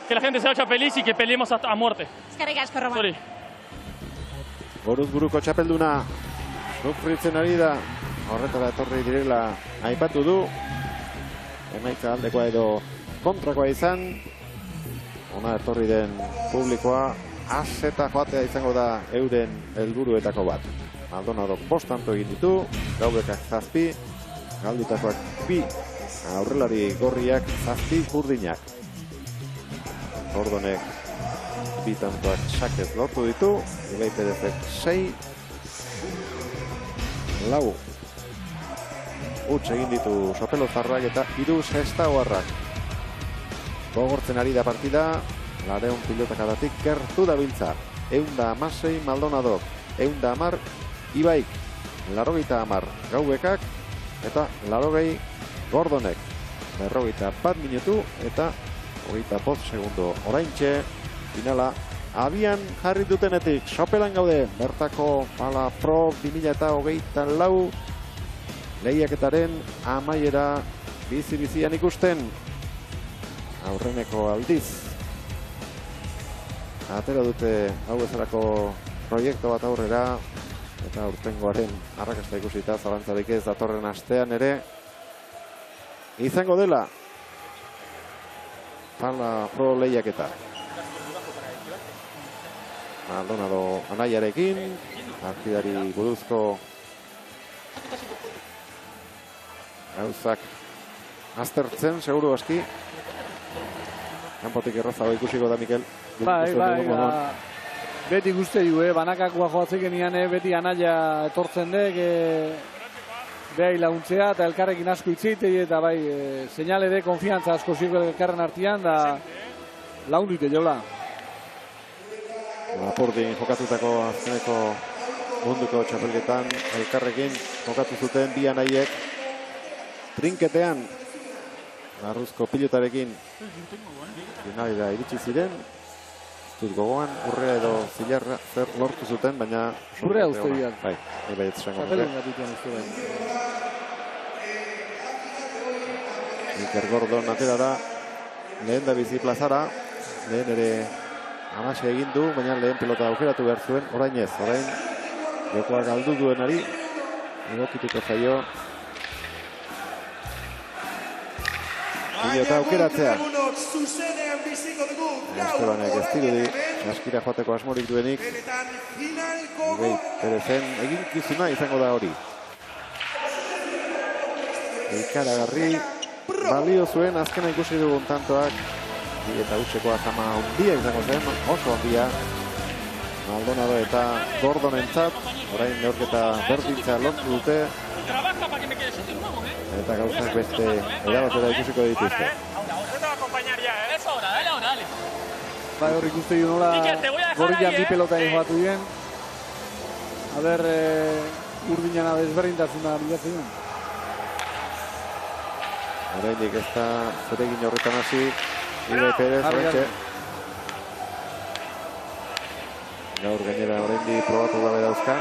que la gente se vaya feliz y que peleemos hasta a muerte. Eskerrik asko, Román. Sorry. Buruz buruko txapelduna sufritzen ari da, horretara etorri direla aipatu du. Emaitza aldekoa edo kontrakoa izan. Ona etorri den publikoa azeta joatea izango da euren helburuetako bat. Maldonadok 5 tanto egin ditu, Gaubekak 7, galdutakoak 2, aurrelari gorriak 7 urdinak. Gordonek 2 tantoak sakez lortu ditu, Ibai Perezek 6, 4. Huts egin ditu Sopelozarrak eta 3 Sestaoarrak. Gogortzen ari da partida, Lareun pilotakadatik gertu dabiltza. 116 Maldonadok, 110 Ibaik, 80 Gaubekak eta 80 Gordonek. 41 minutu eta 25 segundo. Oraintxe, finala abian jarri dutenetik. Sopelan gaude, bertako Pala Pro 2024 lehiaketaren amaiera bizi-bizian ikusten. Aurreneko aldiz. Atera dute hau bezalako proiektu bat aurrera. Eta urtengoaren arrakasta ikusita zalantzarik ez datorren astean ere. Izango dela Pala Pro lehiaketa. Maldonado anaiarekin. Partidari buruzko gauzak aztertzen, seguru aski. Kanpotik errazago ikusiko da, Mikel. Bai, beti guzti du, banakakoa joatzeken ian, beti anaia etortzen dek, behai laguntzea eta elkarrekin asko itzitei, eta bai, seinale de konfiantza asko zirko elkarren artian, da lagundu ite jola. Lapurdin jokatutako azkeneko munduko txapelketan elkarrekin jokatu zuten bi anaiek trinketean Arruzko pilotarekin finalera iritsi ziren. Zut gogoan, urrea edo zilarra zer lortu zuten, baina... Urrea uste dian. Bai, bai ez zango. Iker Gordon atera da, lehen da bizi plazara, lehen ere amase egin du, baina lehen pelota aukeratu behar zuen, orain ez, orain jokoa galdu duenari, egokituko zaio. pilota aukeratzea. Estebanek ez dirudi, askira joateko asmorik duenik. Ibei Perezen eginkizuna izango da hori. Ikaragarri, balio zuen azkena ikusi dugun tantoak. Eta utzeko azama handia izango zen, oso handia. Maldonado eta Gordonentzat, orain neurketa berdintza lortu dute. Eta gauzak beste erabatera ikusiko dituzte. Bai, hor ikuste nola Gorrian bi pelota jugatu dien. A ber, urdinana desberdintasuna bilatzen duen. Oraindik ez da zeregin horretan hasi. Ibei Perez, horretxe. Gaur gainera oraindik probatu gabe dauzka.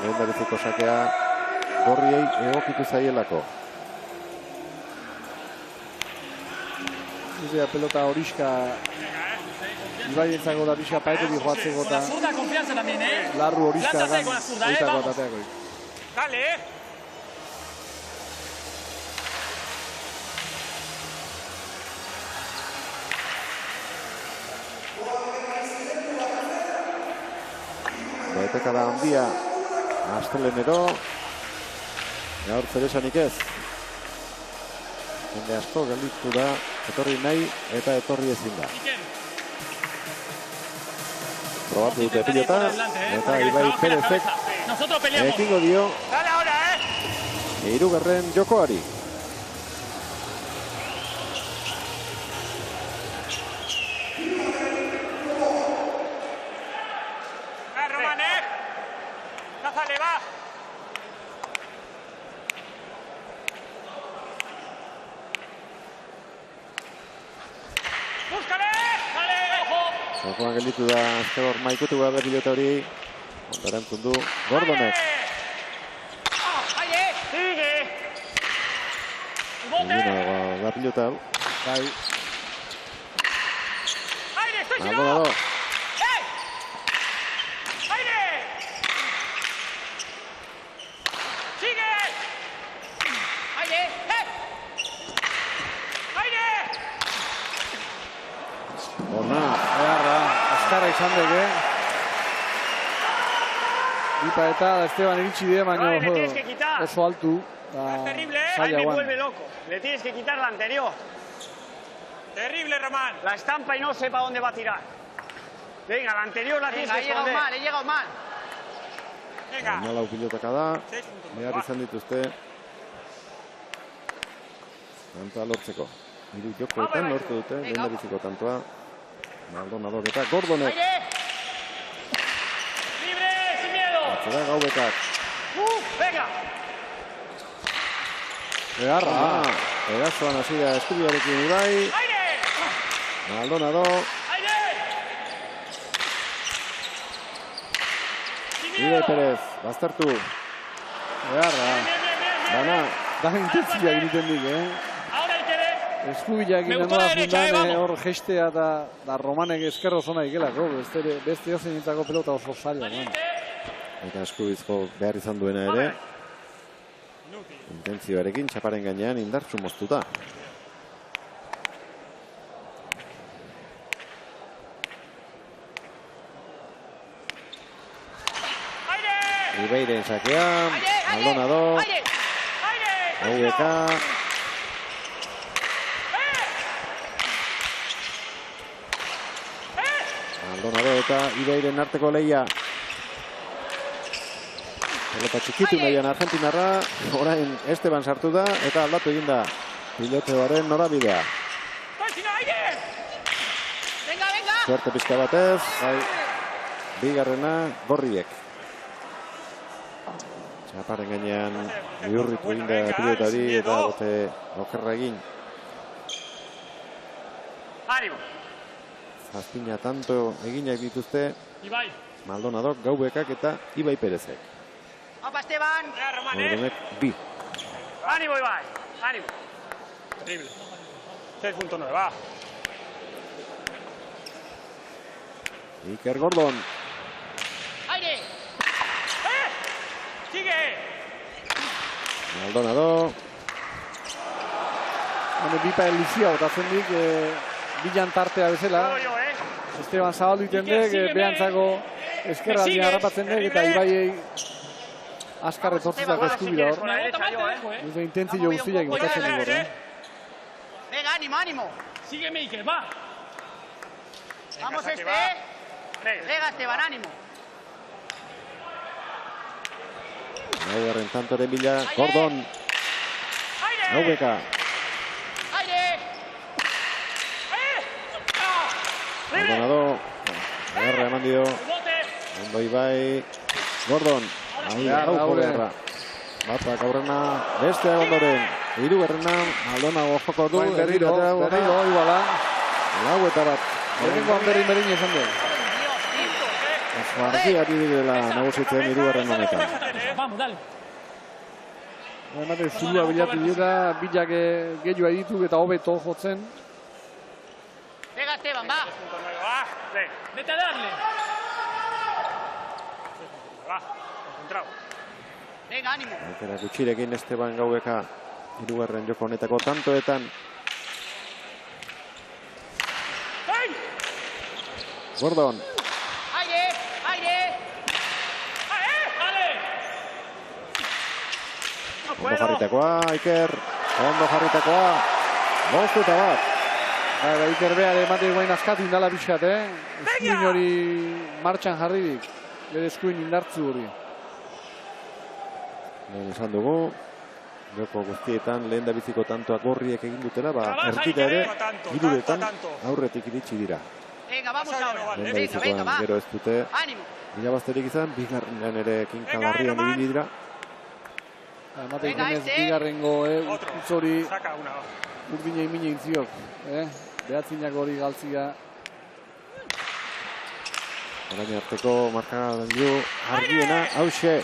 Lehendabiziko sakea Gorriei egokitu zaielako. Izea pelota horiska Ibai entzako da pixka paetetik joatzeko eta larru horiska gan oitako atateako. Dale, Betekada handia Astelenero. Gaur zeresanik ez. Jende asko gelditu da, etorri nahi eta etorri ezin da. Probatu dute pilota, eta Ibai Perezek ekingo dio hirugarren jokoari. Jokoan gelditu da Azkor maikutu gabe pilota hori. Ondarantzun du Gordonek. Egina da pilota hau. Bai. Maldonado. Izan dugu, Ipa eta Esteban iritsi die, baina oso altu. Es terrible, ahí me vuelve loco. Le tienes que quitar la anterior. Terrible, Román. La estampa y no sepa dónde va a tirar. Venga, la anterior la tienes que esconder. He llegado mal. Venga. Malau pilotaka da, behar izan dituzte. Tantoa lortzeko. Hiru jokoetan lortu dute, lehendabiziko tantoa. Maldonado eta Gordonek. Libre, sin miedo. Atzera Gaubekak. Venga. Beharra. Erazoan hasi da eskubiarekin Ibai. Maldonado. Ibei Perez, baztertu. Beharra. Bana. Da intentzia egiten dik, Eskubilak inen nola fundan hor gestea da Romanek ezkerro zona ikelako. Beste ozenitako pelota oso zaila. Eta eskubizko behar izan duena ere. Intentzioarekin txaparen gainean indartsu moztuta. Ibeiren sakea. Maldonado. Gaubeka. Maldonado eta Ibeiren arteko lehia. Pelota txikitu nahian Argentinarra. Orain Esteban sartu da eta aldatu egin da piloteoaren norabidea. Suerte pizka batez. Bigarrena Gorriek. Txaparen gainean bihurritu egin da pilota hori eta bote okerra egin. Zazpina tanto eginak dituzte Maldonado, Gaubekak eta Ibai Perezek. Opa, Esteban! Gordonek bi. Ánimo, Ibai. Ánimo. Terrible. 6.9, va. Iker Gordon. ¡Aire! ¡Sigue! Maldonado. Bipa elizia botatzen dik, bilan tartea bezala. Esteban zabaldu iten dek, behantzako eskerra aldien harrapatzen dek, eta Ibaiei askar etortzitako eskubila hor. Ez da intentzio guztiak botatzen duk hor. Venga, ánimo, ánimo. Sígueme, Iker, va. Vamos Venga, Esteban, ánimo. Laugarren tantoren bila, Gordon. Naubeka. Gordonado. Gerra eman dio. Ondo Ibai. Gordon. Hauko gerra. Batak aurrena. Bestea ondoren. Hirugarrena. Aldonago joko du. Berriro, iguala. Lau eta bat. Horrengoan berin esan dut. Argi ari direla nagusitzen hirugarren honetan. Vamos, dale. Ematen zulua bilatu dira, bilak gehiua ditu eta hobeto jotzen. Venga, Esteban, va. Vete a darle. Va, concentrado. Venga, ánimo. Aukera gutxirekin Esteban Gaubeka hirugarren joko honetako tantoetan. Gordon. Ondo jarritakoa, Iker. Ondo jarritakoa. 5 eta bat. Iker behar ematen guain askatu indala pixkat, eskuin hori martxan jarridik. Bere eskuin indartzu hori. Lehen esan dugu, joko guztietan lehen da biziko tantoak gorriek egin dutela, ertita ere, hiruretan aurretik iritsi dira. Venga, vamos ahora. Lehen da bizikoan gero ez dute irabazterik izan, bigarrenean ere kinkagarrian ibili dira. Ematen ikenez bigarrengo utz hori urdina imine intziok. Behatzinak hori galtzia. Orain arteko markagailu argiena, hauxe.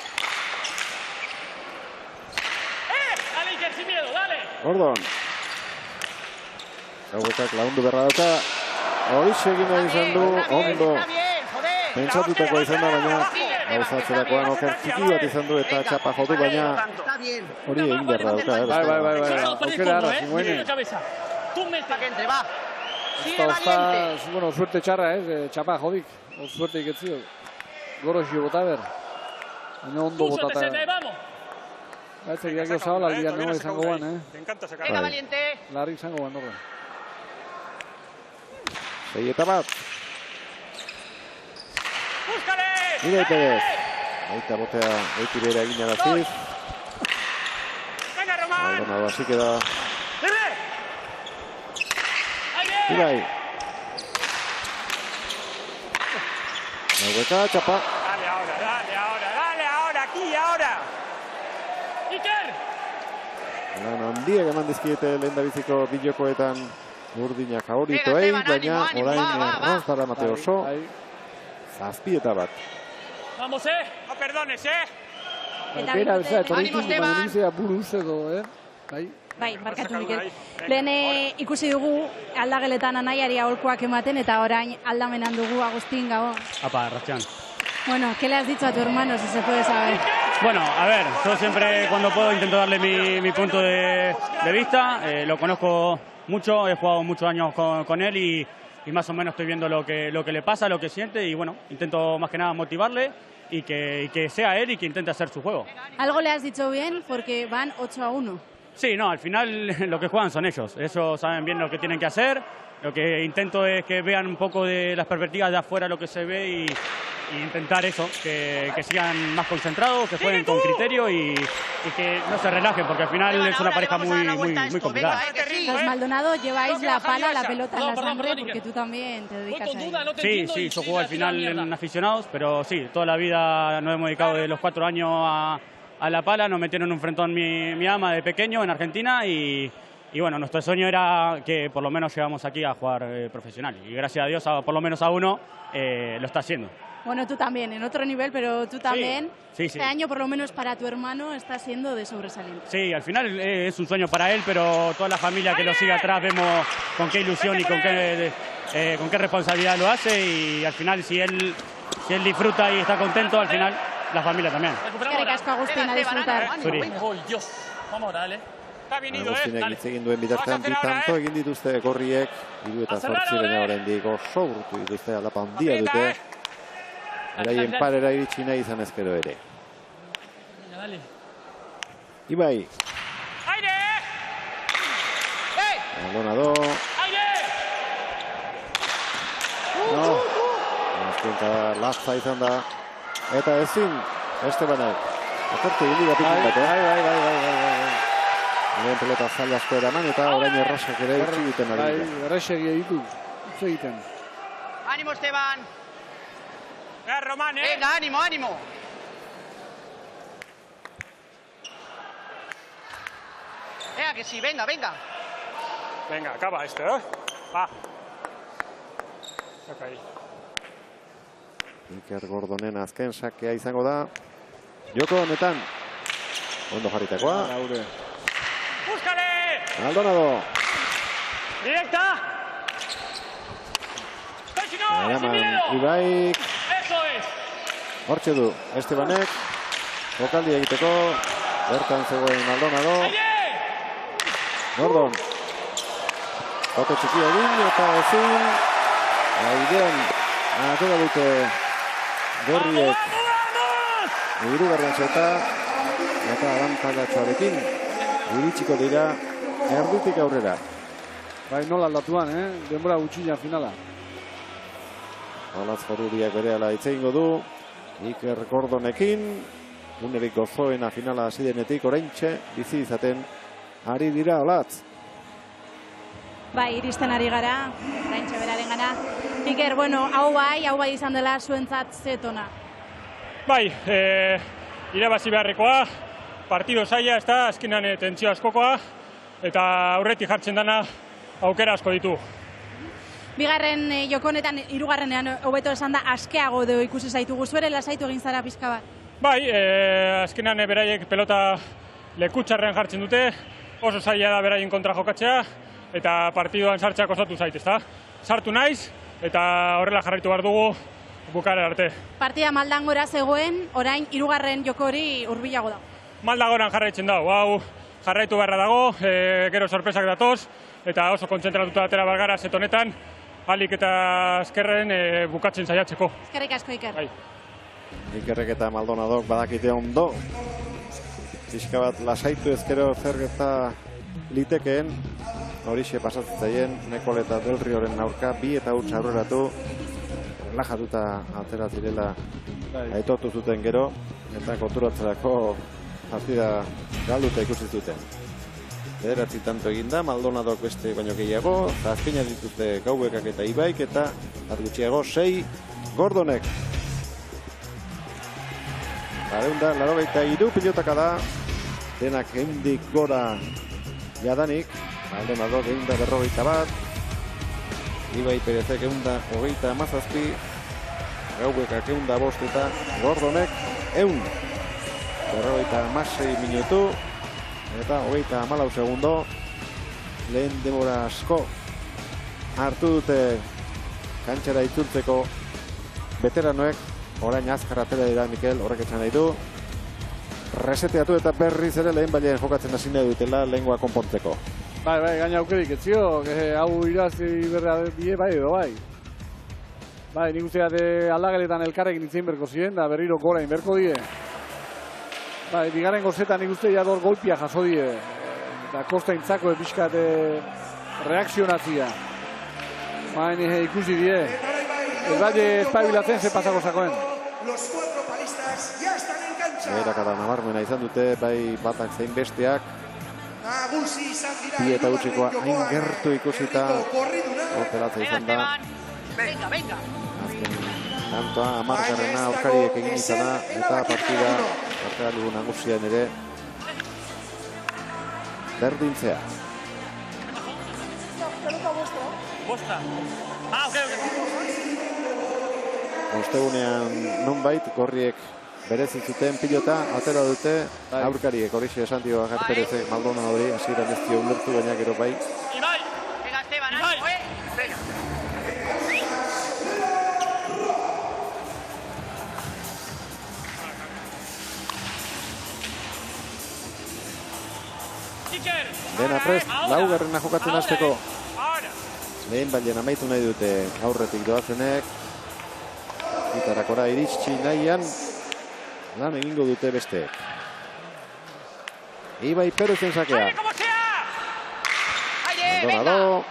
Gordon. Gaubekak lagundu berra dauka. Horixe egin nahi izan du, ondo. Pentsatutakoa izan da, baina gauzatzerakoan oker txiki bat izan du eta txapa jodu, baina hori egin berra dauka. Bai. Aukera ara, zinguene. Bueno, suerte txarra, txapa jodik. Suerte iketzio. Goroxio bota ber. Baina ondo botata. Ez egiak jo zabal aldian nago izango guan, Venga, valiente. Larri izango guan, horre. 6 eta bat. Ida Ipegez. Aita botea eiti bera egin araziz. Maldonado así queda. Ibai. Gaubeka, txapa. Dale ahora, aquí, ahora. Iker! Lan handiak eman dizkiete lehen da biziko bideokoetan urdinak favoritoei, baina orain erraz dara mate oso. 7 eta bat. Vamos, No perdones, Bera, beza, etorritu, baina nizea buruz edo, Bai, markatu Mikel. Lehen ikusi dugu aldageletan anaiari aholkuak ematen eta orain aldamenan dugu Agustín Gabón. Apa, Rastian. Bueno, ¿qué le has dicho a tu hermano, si se puede saber? Bueno, a ver, yo siempre cuando puedo intento darle mi punto de vista. Lo conozco mucho, he jugado muchos años con él y más o menos estoy viendo lo que le pasa, lo que siente y bueno, intento más que nada motivarle y que sea él y que intente hacer su juego. Algo le has dicho bien porque van 8-1. Sí, no, al final lo que juegan son ellos. Ellos saben bien lo que tienen que hacer. Lo que intento es que vean un poco de las perspectivas de afuera lo que se ve y intentar eso, que sigan más concentrados, que jueguen con criterio y que no se relajen, porque al final es una pareja muy complicada. Los Maldonado lleváis la pala, la pelota en la sangre, porque tú también te dedicas a ello. Sí, yo juego al final en aficionados, pero sí, toda la vida nos hemos dedicado de los 4 años a la pala, nos metieron en un frontón mi ama de pequeño en Argentina y bueno, nuestro sueño era que por lo menos llegamos aquí a jugar profesional y gracias a Dios, por lo menos a uno, lo está haciendo. Bueno, tú también, en otro nivel, pero tú también. Sí. Este año, por lo menos para tu hermano, está siendo de sobresaliente. Sí, al final es un sueño para él, pero toda la familia que lo sigue atrás vemos con qué ilusión y con qué responsabilidad lo hace y al final si él disfruta y está contento, al final la familia también. Qué casco, Agustín, a disfrutar. ¡Oh, Dios! Vamos, dale. Agustinek hitz egin duen bitartean, bi tanto egin dituzte gorriek, 3 eta 8 baina oraindik oso urtu dituzte, aldapa handia dute. Beraien parera iritsi nahi izan ezkero ere. Ibai. Maldonado. No. Azkenka latza izan da. Eta ezin, Estebanek. Akortu egin da pikin bat, Lehen pelota zaila asko eraman eta orain errasak ere utzi duten ari dira. Errasegi ditu, utzi egiten. Ánimo, Esteban. Román, Venga, ánimo, ánimo. Venga, que sí, venga, venga. Venga, acaba este, ¿eh? Va. Saca ahí. Iker Gordonen azken sakea izango da. Joko honetan. Ondo jarritakoa. ¡Búscale! Maldonado. ¡Directa! Eraman Ibaik. ¡Eso es! Hortxe du, Estebanek. Jokaldi egiteko. Bertan zegoen Maldonado. Gordon. Bote txikia egin eta ezin. Aidean. Atera dute gorriek. Hirugarren zeta. Eta abantagatxoarekin. Iritsiko dira erditik aurrera. Bai, nola aldatuan, denbora gutxina finala. Olaz Foruriak berehala hitz egingo du. Iker Gordonekin. Unerik gozoena finala hasi denetik oraintxe bizi izaten ari dira Olatz. Bai, iristen ari gara, oraintxe beraren gana. Iker, bueno, hau bai izan dela zuentzat zetona. Bai, irabazi beharrekoa, partido zaila, ez da, azkenan tentsio askokoa, eta aurretik jartzen dana aukera asko ditu. Bigarren joko honetan, hirugarrenean hobeto esan da, askeago edo ikusi zaitugu, zuere lasaitu egin zara pixka bat. Bai, azkenan beraiek pelota lekutxarrean jartzen dute, oso zaila da beraien kontra jokatzea, eta partiduan sartzeak osatu zait, ezta? Sartu naiz, eta horrela jarraitu behar dugu bukara arte. Partida Maldangora zegoen, orain hirugarren joko hori hurbilago da. Maldagoran jarraitzen dago, hau jarraitu beharra dago, gero sorpresak datoz, eta oso kontzentratuta atera bagara set honetan, alik eta azkerren bukatzen saiatzeko. Eskerrik asko, Iker. Bai. Ikerrek eta Maldonadok badakite ondo. Pixka bat lasaitu ezkero zer gerta litekeen. Horixe pasatzen zaien, Nekol eta Del Rioren aurka, 2 eta huts aurreratu. Relajatuta atera zirela aitortu zuten gero, eta konturatzerako partida galduta ikusi zuten. 9 tanto eginda, Maldonadok beste baino gehiago, eta azkena dituzte Gauekak eta Ibaik, eta gutxiago 6 Gordonek. 93 pilotaka da, denak hendik gora jadanik, Maldonado 141, Ibai Perezek 137, Gauekak 105 eta Gordonek 146 minutu eta 34 segundo. Lehen denbora asko hartu dute kantxera itzultzeko veteranoek, orain azkar atera dira Mikel, horrek etxan nahi du. Reseteatu eta berriz ere lehen bailen jokatzen hasi nahi dutela lehengoa konpontzeko. Bai, gaina aukerik etzio, hau irazi berra die, bai edo bai. Bai, nik uste aldageletan elkarrekin itzein berko ziren, da berriro gorain berko die. Bai, bigarren gozetan nik uste jador golpia jaso die. Eta kosta intzako epizkat reakzionatzia. Baina ikusi die. Ez bai espabilatzen ze pasako zakoen. Erakada nabarmena izan dute, bai batak zein besteak. 2 eta hutsikoa hain gertu ikusita ortelatza izan da. Venga, venga. Azken tantoa amargarrena aurkariek egin izana eta partida artealugu nagusian ere berdintzea. Ostegunean nonbait gorriek berezi zuten pilota, atera dute aurkariek, horixe Santiago Agar Perezek Maldonado hori hasieran ez dio ulertu, baina gero bai. Venga, Esteban, ánimo, venga. Dena prest, laugarrena jokatzen hasteko. Lehen bailen amaitu nahi dute aurretik doazenek. Gitarakora iritsi nahian lan egingo dute besteek. Ibai Perezen sakea. Maldonado.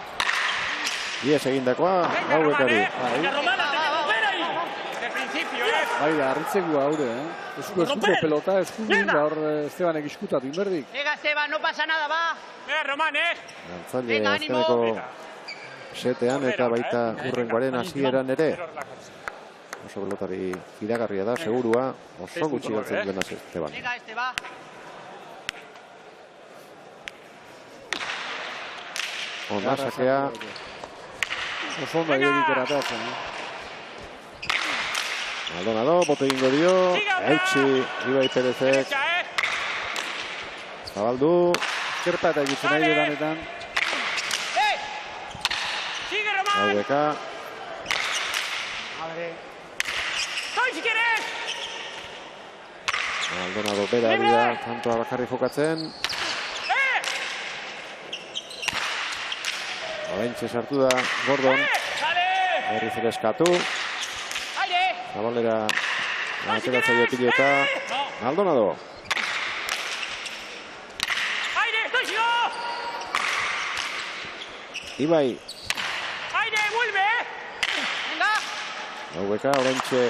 Ies egindakoa, Hauekari. Bai, harritzeko haure, eskuko pelota, eskuin, hor Estebanek iskutatu inberdik. Venga, Esteban, no pasa nada, va. Roman, Gantzaile azkeneko setean eta baita hurrengoaren hasieran ere. Oso pelotari iragarria da, segurua, oso gutxi galtzen duena Esteban. Venga, Esteban. Ona sakea. Oso ondo aiegik eratatzen, Maldonado, bote egingo dio, eutxi, Ibai Perezek. Zabaldu. Eskerpa eta egitzen nahi danetan. Haueka. Maldonado bera ari da, kantoa bakarri jokatzen. Abentxe sartu da, Gordon. Berriz ere eskatu. Zabalera atera zaio pilota. Maldonado. Ibai. Haueka, Orentxe.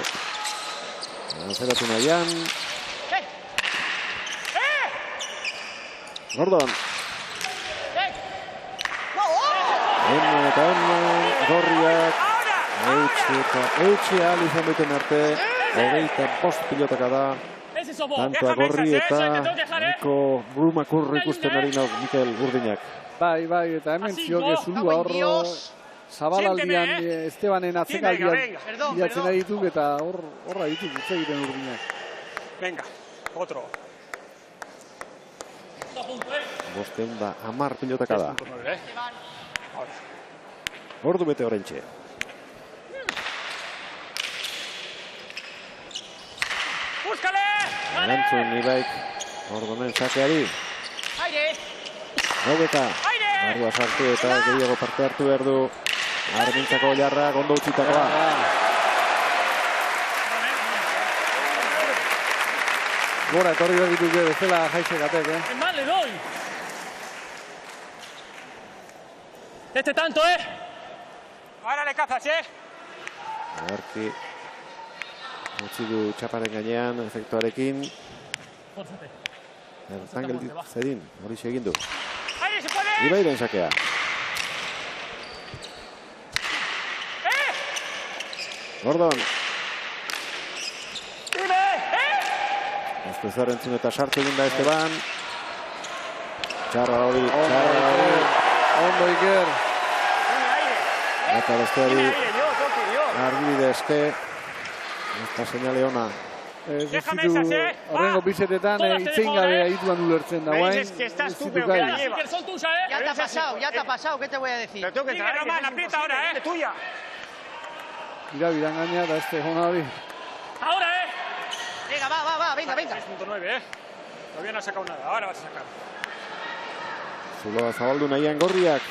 Atzeratu nahian. Gordon. Eta Gorriak. Eutxi ahal izan duten arte. 25 pilotaka da. Tantoa Gorri eta Niko Brumakur ikusten ari nauk Mikel Urdinak. Bai, eta hemen zioke zulua hor Zabalaldian Estebanen atzekaldian bilatzen ari dituk eta horra dituk utze egiten Urdinak. Venga, otro. Bosteun da 10 pilotaka da. Ordu bete Orentxe. Erantzun Ibaik Ordonen sakeari. Haueka. Ardua sartu eta gehiago parte hartu behar du. Armintzako jarra, gondo utzitakoa. Gora, etorri behar dituke bezala jaizekatek, Mal le doy. Este tanto, Ahora le cazas, Agarki. Utzi du txaparen gainean, efektuarekin. Ertangel zedin, hori egin du. Ibairen sakea. Gordon. Azpezar entzun eta sartu egin da Esteban. Txarra hori. Ondo Iker. Eta besteari argibide eske. Eta señale ona. Ez ditu horrengo bizetetan itzein gabe aituan ulertzen da guain. Ez ditu gai. Ya te ha pasado, ¿qué te voy a decir? Roman, aprieta ahora, tuya. Irabiran gaina da este jona hori. Ahora, Venga, va, venga. 6.9, Todavía no ha sacado nada, ahora vas a sacar. Zuloa zabaldu nahian Gorriak.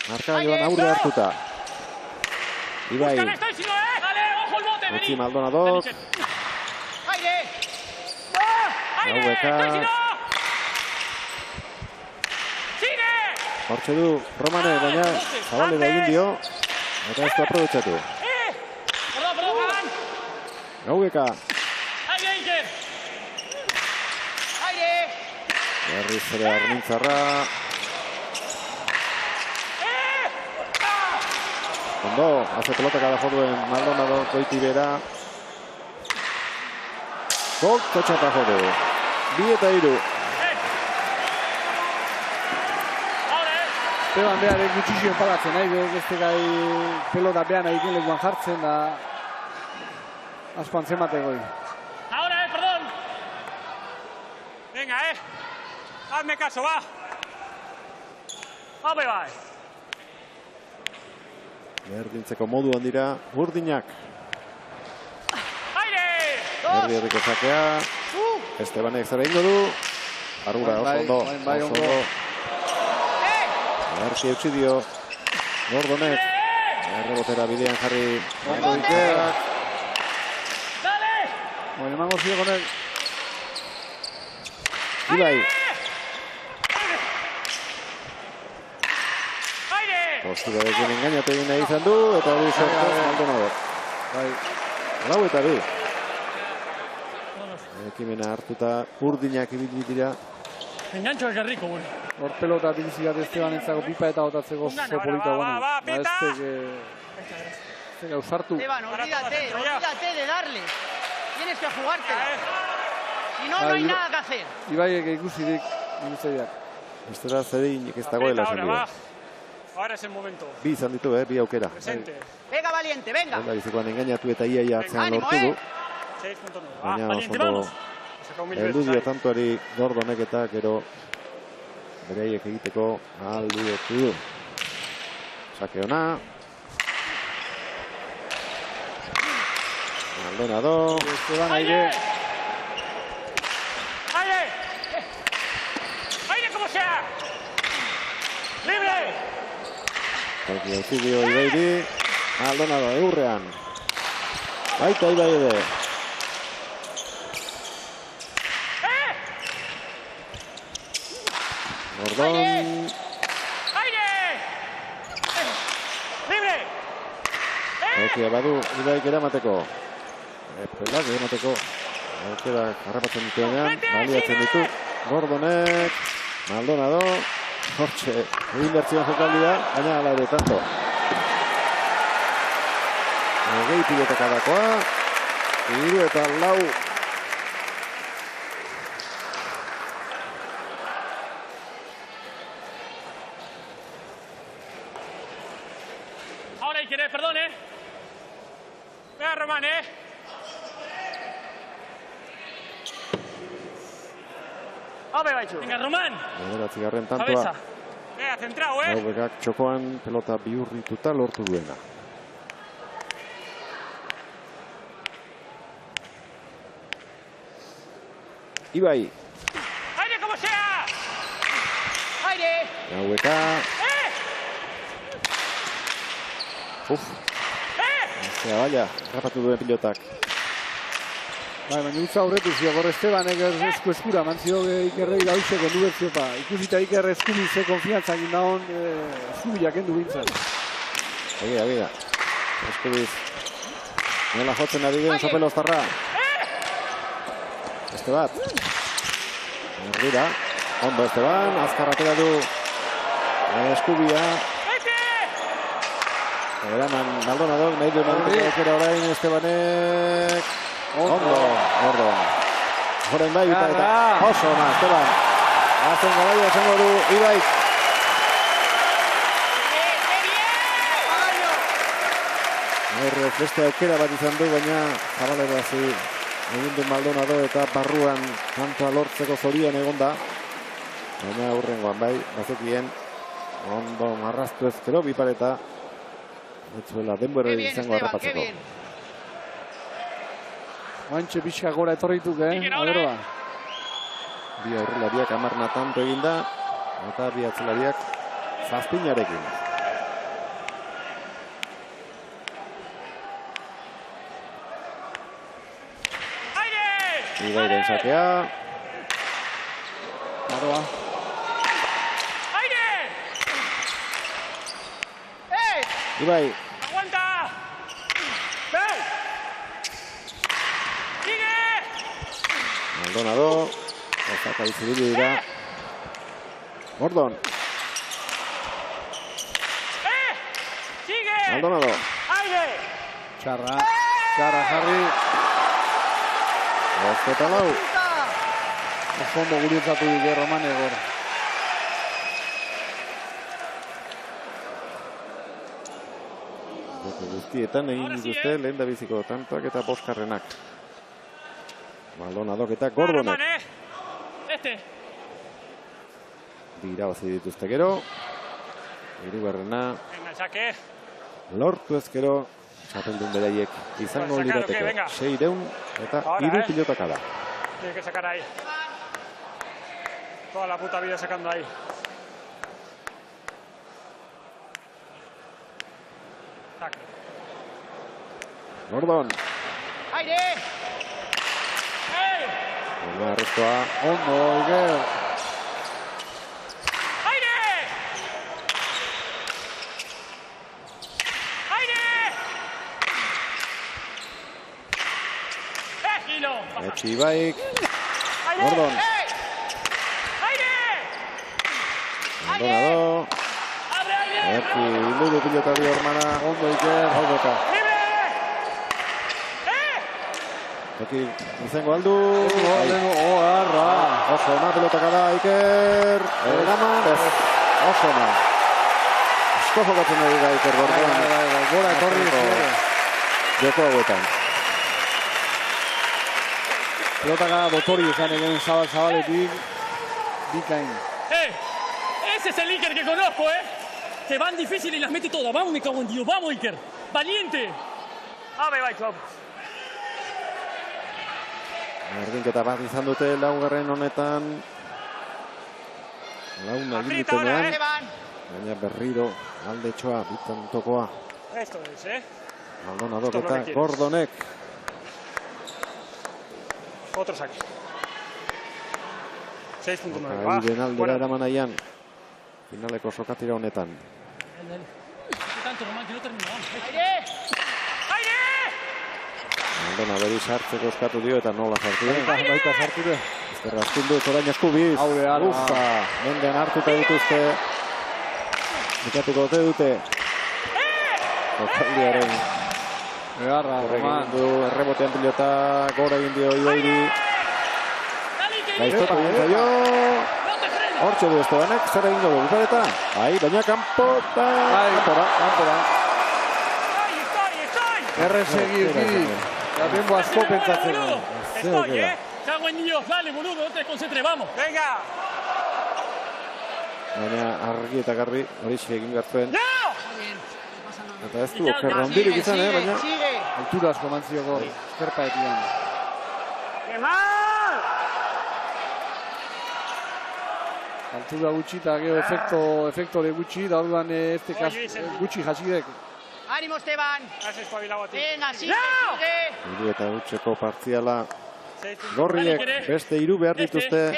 Marka joan aurre hartuta. Ibai. Utzi Maldonadok. Haueka. Hortxe du Romane, baina Zabalera egin dio. Eta ez du aprobetxatu. Haueka. Berriz ere Armintzarra. Ondo, haze pelotaka da joduen Maldonado goiti bera. Kotxata jodu. 2 eta 3. Esteban behar gutxixien palatzen nahi, beste gai pelota behan egin lekuan jartzen da asko antzemate goi. Ahora, perdón. Venga, hazme caso, va. Vamos, va. Berdintzeko moduan dira Urdinak. Erdi sakea. Estebanek zara ingo du. Argura oso ondo. Garki eutsi dio Gordonek. Errebotera bidean jarri Mando Ikerak. Emango ziogonek. Ibai. Posturarekin engainatu egin nahi izan du, eta hori sortuz Maldonado. Bai, 4-2. Ekimena hartuta urdinak ibili dira. Engancho es rico, bueno. Hor pelota dibizigat Esteban entzako pipa eta botatzeko ze polita bueno. Ez gauzartu. Esteban, olvídate de darle. Tienes que jugártela. Si no, no hay nada que hacer. Ibaiek ikusirik inizaiak. Estera zedinik ez dagoela esan dira. Ahora es el momento. Bi izan ditu, bi aukera. Presente. Venga, valiente, venga. Onda bizikoan engainatu eta iaia atzean lortu du. 6.9. Baina oso heldu dio tantoari Gordonek eta gero beraiek egiteko ahalbidetu du. Sake ona. Maldonado. Esteban aire. ¡Aire! ¡Aire como sea! ¡Libre! Toki auzidio Ibairi. Maldonado eurrean. Baita Ibai ere. Gordon. ¡Aire! ¡Libre! Tokia badu Ibaik eramateko. Pelak eramateko. Aukera harrapatzen dituenean. Baliatzen ditu. Gordonek. Maldonado. Hortxe. Egin bertzion jokaldia. Baina ala ere tanto. Egei pilotokadakoa. 3-4. Ahora hay que perdón, Venga, Román, Venga, Román. Bederatzigarren tantoa. Cabeza. Venga, centrado, Gaubekak txokoan pelota bihurrituta lortu duena. Ibai. ¡Aire como sea! ¡Aire! Gaubeka. Ezea, baina, rapatu duen pilotak. Bai, baina utza aurretu ziogor Estebanek eskura, mantzio Ikerrei dauzeko du betziopa. Ikusita Iker eskubi ze konfiantzak indaon eskubiak endu bintzen. Egia. Eskubiz. Nola jotzen ari den Sopeloztarra. Estebat. Erdira. Ondo Esteban, azkar atera du eskubia. Eraman Maldonado, nahi du Maldonado orain Estebanek. Ondo, Gordon. Joren bai, eta oso ona, Esteban. Azen garaia esango du Ibaik. Beste aukera bat izan du, baina zabalera egin du Maldonado eta barruan kantoa lortzeko zorian egonda. Baina aurrengoan bai, bazekien ondo marraztu ezkero bipareta. Etzuela denbora izango harrapatzeko. Oantxe pixka gora etorrituk, Agerba. Bi aurrelariak 10 tanto eginda, eta bi atzelariak 7 Ibairen sakea. Maroa. Ibai. ¡Aguanta! ¡Ven! ¡Sigue! Maldonado. Osaka izibili dira. Gordon. ¡Sigue! Maldonado. ¡Aire! Txarra jarri. Ozketa lau. Ofondo gurietzatu dik Roman egor. Guztietan egin dituzte lehen da biziko tantoak eta boskarrenak. Maldonadok eta Gordonek. Dira bazi dituzte gero. Hirugarrena. Lortu ezkero. Txapeldun beraiek izango lirateke. 600 eta 3 pilotakada. Tiene que sacar ahí. Toda la puta vida sacando ahí. Gordon. Aire! Arrestoa, ondo, Iker. Etxe Ibaik. Gordon. Maldonado. Erki bildu pilotari hormana. Ondo Iker. Hau bota. Eki izango aldu. Oarra. Oso ona pelotaka da Iker. Eraman. Oso ona. Asko jokatzen dugu da Iker Gordon. Gora etorri. Joko hauetan. Pelotaka dotori izan egin zabaletik. Bikain. Ese es el Iker que conozco, que van difícil y las mete todas. Vamos, me cago en Dios. Vamos, Iker. Valiente. Erdinketa bat izan dute laugarren honetan. Launa egin baina berriro aldetxoa, bitan tokoa. Esto es, Maldonado eta Gordonek. Otro saque. 6.9. Airen aldera eraman aian. Finaleko sokatira honetan. Maldonado beri sartzeko eskatu dio eta nola sartu dio. Baita sartu dio. Ezkerra askundu, zorain askubiz. Ufa, mendean hartuta dituzte. Bukatuko ote dute. Jokaldiaren. Egarra, Roman. Errebotean pilota, gora egin dio Ibairi. Gaiztotu egin zaio. Hortxe du Estebanek, zer egingo du Bukareta. Baina kanpota. Kanpora. Errezegi egin. Ya tengo asko pentsatzeko. Cago en Dios, dale, boludo, no te desconcentres, vamos. Venga. Baina argi eta garbi hori egin gartzuen. Eta ez du okerra hondirik izan, baina altura asko mantzioko eskerpaetian. Altura gutxi eta gero efekto de gutxi, da orduan gutxi jasidek. ¡Ánimo, Esteban! Venga, sigue! Hiru eta gutxeko partziala. Gorriek beste hiru behar dituzte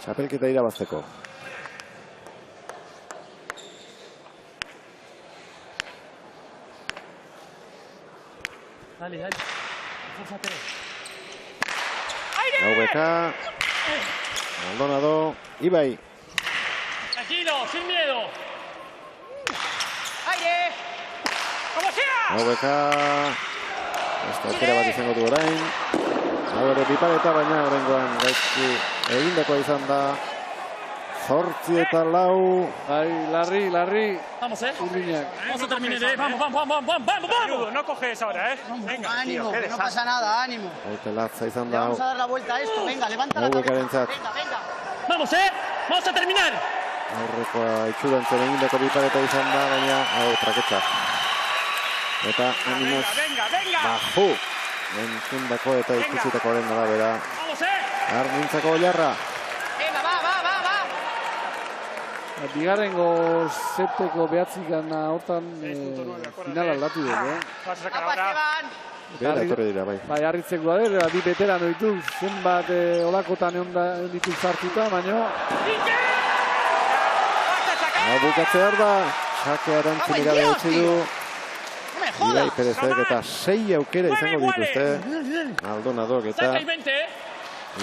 txapelketa irabazteko. Dale. Gaubeka. Maldonado. Ibai. Tranquilo, sin miedo. ¡Aire! ¡Como sea! Gaubeka. Beste aukera bat izango du orain. Hau ere pipareta, baina horrengoan gaizki egindakoa izan da. 8 eta 4. Larri. Vamos, Urdinak. Vamos a terminar, vamos. No coges ahora, Venga, ánimo, que no pasa nada, ánimo. Latza izan Le da. vamos a dar la vuelta a esto, venga, levanta la cabeza. Venga. Vamos, vamos a terminar. Aurrekoa itxurantzen egindako pipareta izan da, baina hau traketza. Eta animoz baju. Entzundako eta ikusitakoaren arabera. Armintzako Oilarra. Bigarrengo seteko behatzikan hortan final aldatu dugu. Bera etorri dira, bai. Bai, harritzeko da, bi beterano ditu, zenbat olakotan egon ditu zartuta, baina... Bukatzea da, xake arantzun gabe utzi du. Ibai Perezek eta 6 aukera izango dituzte. Maldonadok eta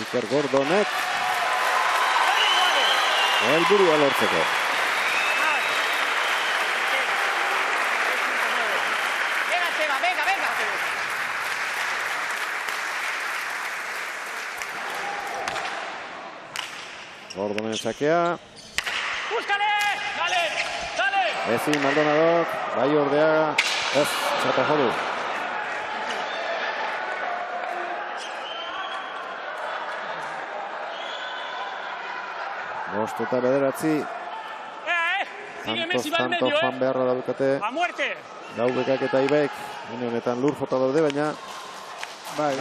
Iker Gordonek. Helburua lortzeko. Venga. Gordonen sakea. ¡Búscale! ¡Dale! Ezin Maldonadok, bai ordea, ez, txapa jodu. Bost eta bederatzi. Tanto fan beharra daukate. ¡A muerte! Gaubekak eta Ibaik. Honetan lur jota daude, baina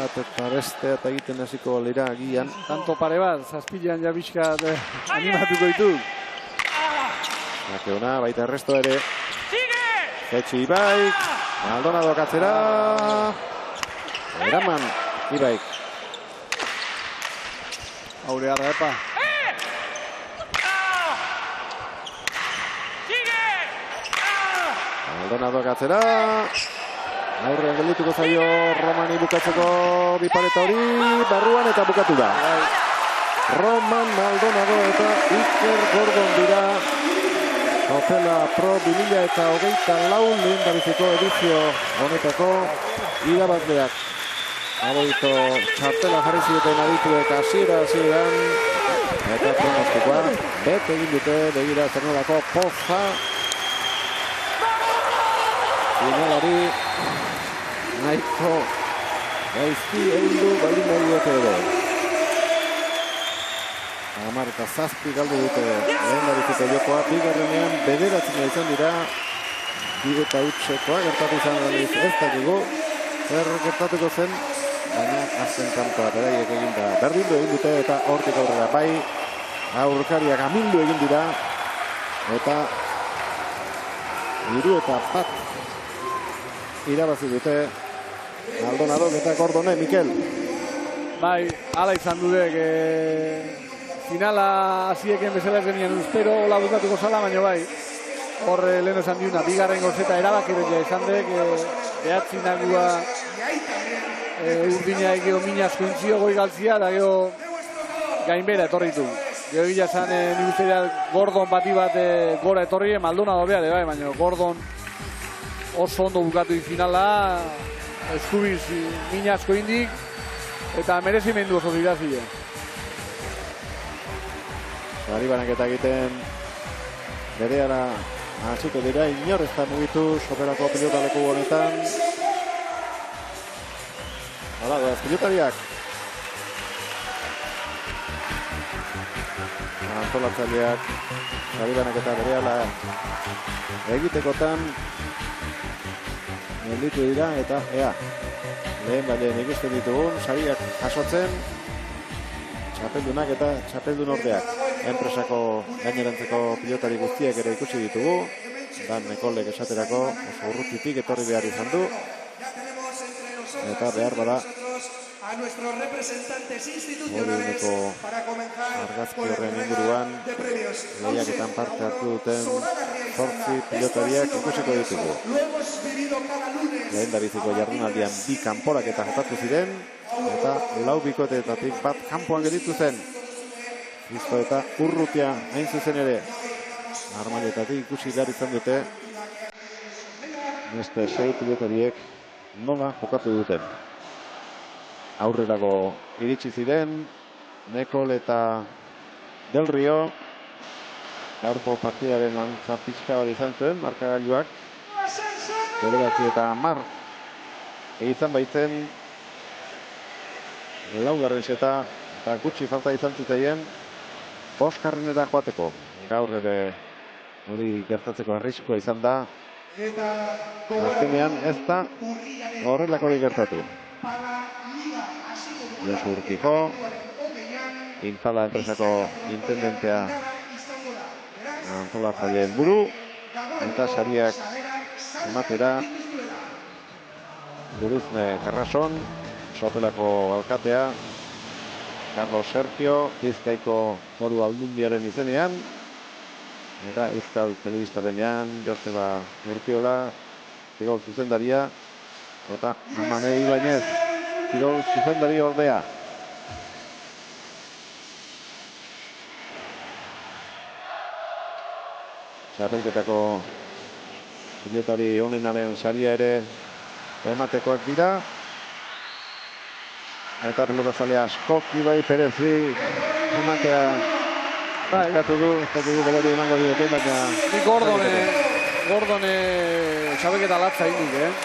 eta beste eta egiten hasiko lira agian. Tanto pare bat, zazpilean jabizkat animatuko ditu. Ona, baita erresto ere. Zetxi Ibaik, Maldonado atzera, eraman Ibaik. Aure harra epa. Maldonado atzera, aurrean geldituko zaio Romani bukatzeko bipareta hori, barruan eta bukatu da. Roman Maldonado eta Iker Gordon dira Opela Pro 2024 lehendabiziko edizio honetako irabazleak. Aboito txartela jarri zioten adituek hasieran eta pronostikoa bete egin dute begira zer nolako poza finalari nahiko gaizki egin baldin badiote ere. Hamar eta zazpi galdu dute lehendabiziko jokoa, bigarrenean bederatzen izan dira, bide eta utxekoa gertatu izan galiz ez dakigu, zer gertatuko zen, baina azken kantoa beraiek egin da. Berdindu egin dute eta hortik aurrera bai, aurkariak amildu egin dira, eta 3-1 irabazi dute Maldonado eta Gordone, Mikel. Bai, ala izan dudek, finala hasieken bezala ez genian ustero, hola bukatuko zala, baina bai, hor lehen esan diuna, bigarren gozeta erabakirekia izan dek, behatzi nagua urdina egeo minazko intzio goi galtzia, da geho gainbera etorritu. Geho gila zan, nik uste Gordon bati bat gora etorri, Maldonado beha, bai, baina Gordon oso ondo bukatu finala, eskubiz minazko indik, eta merezimendu oso zirazile. Gari banaketa egiten bereara hasiko dira, inor ez da mugitu soperako pilotaleku honetan. Hala, doaz pilotariak. Antolatzaileak gari banaketa bereala egitekotan gelditu dira eta ea lehen bailen ikusten ditugun sariak jasotzen txapeldunak eta txapeldun ordeak. Enpresako gainerantzeko pilotari guztiak ere ikusi ditugu. Dan Nekolek esaterako oso urrutitik etorri behar izan du. Eta behar bada horiuneko argazki horren inguruan lehiaketan parte hartu duten 8 pilotariak ikusiko ditugu. Lehendabiziko jardunaldian 2 kanporaketa jokatu ziren eta 4 bikoteetatik bat kanpoan gelditu zen. Listo eta Urrutia hain zuzen ere armailetatik ikusi behar izan dute beste 6 pilotariek nola jokatu duten. Aurrerago iritsi ziren Nekol eta Del Rio. Gaurko partidaren antza pixka bat izan zuen, markagailuak 9-10 egizan baitzen 4. seta eta gutxi falta izan ziteien 5. joateko. Gaur ere hori gertatzeko arriskua izan da. Azkenean ez da horrelakorik gertatu. Josu Urkijo, Intzala enpresako intendentea antolatzaileen buru, eta sariak ematera Guruzne Carrason, Sopelako alkatea, Carlos Sergio, Bizkaiko Foru Aldundiaren izenean, eta Euskal Telebistarenean Joseba Urkiola, kirol zuzendaria, eta Amanei Ibainez, kirol zuzendari ordea. Txapelketako pilotari onenaren saria ere ematekoak dira. Eta pelotazalea Askoki bai Perezi ematea ekatu du, belori emango diote, baina... Ni Gordone txapelketa latza indik,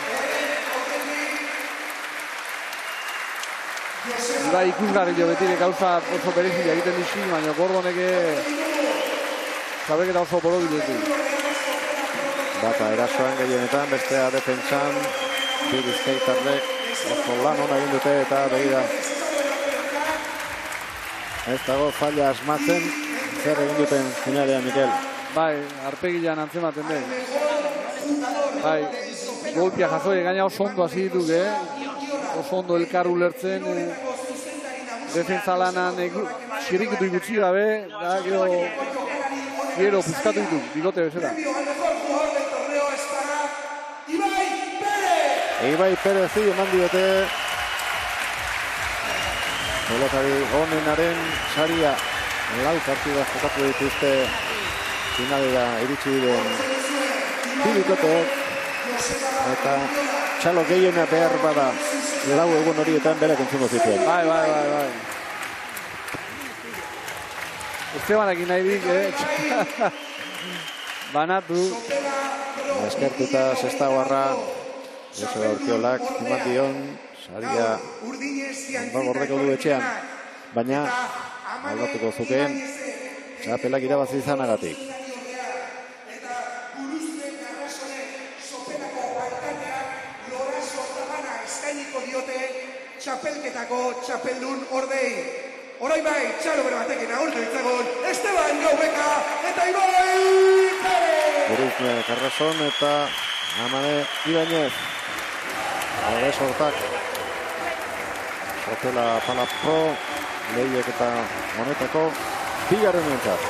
Da ikusgarri jo betire gauza oso berezia egiten dizi, baina Gordoneke txapelketa oso boro ditu. Bata erasoan gehienetan, bestea defentsan, Bizkaitarrek oso lan hona egin dute eta begira. Ez dago falla asmatzen, zer egin duten finalean, Mikel. Bai, arpegilan antzematen den. Bai, golpia jasoi, gaina oso ondo hasi dituk, oso ondo elkar ulertzen, defensa lanan xirrikitu ikutsi gabe, da gero puskatu dituk, bigote bezala. Ibai Perezi eman diote pelotari onenaren saria. Lau partida jokatu dituzte finalera iritsi diren bi bikoteek eta txalo gehiena behar bada lau egun horietan berak entzungo zituen. Bai. Estebanekin nahi dik, banatu. Eskertuta Sestaoarra, Joseba Urkiolak eman dion saria ondo gordeko du etxean, baina aldatuko zukeen txapelak irabazi izanagatik. Txapelketako txapeldun ordei. Horai bai, txalo bere batekin agurtu ditzagun, Esteban Gaubeka eta Ibai Perez! Buruzne Carrason eta Amane Ibañez. Hore sortak. Sopela Pala Pro, lehiek eta monetako bigarren entzat.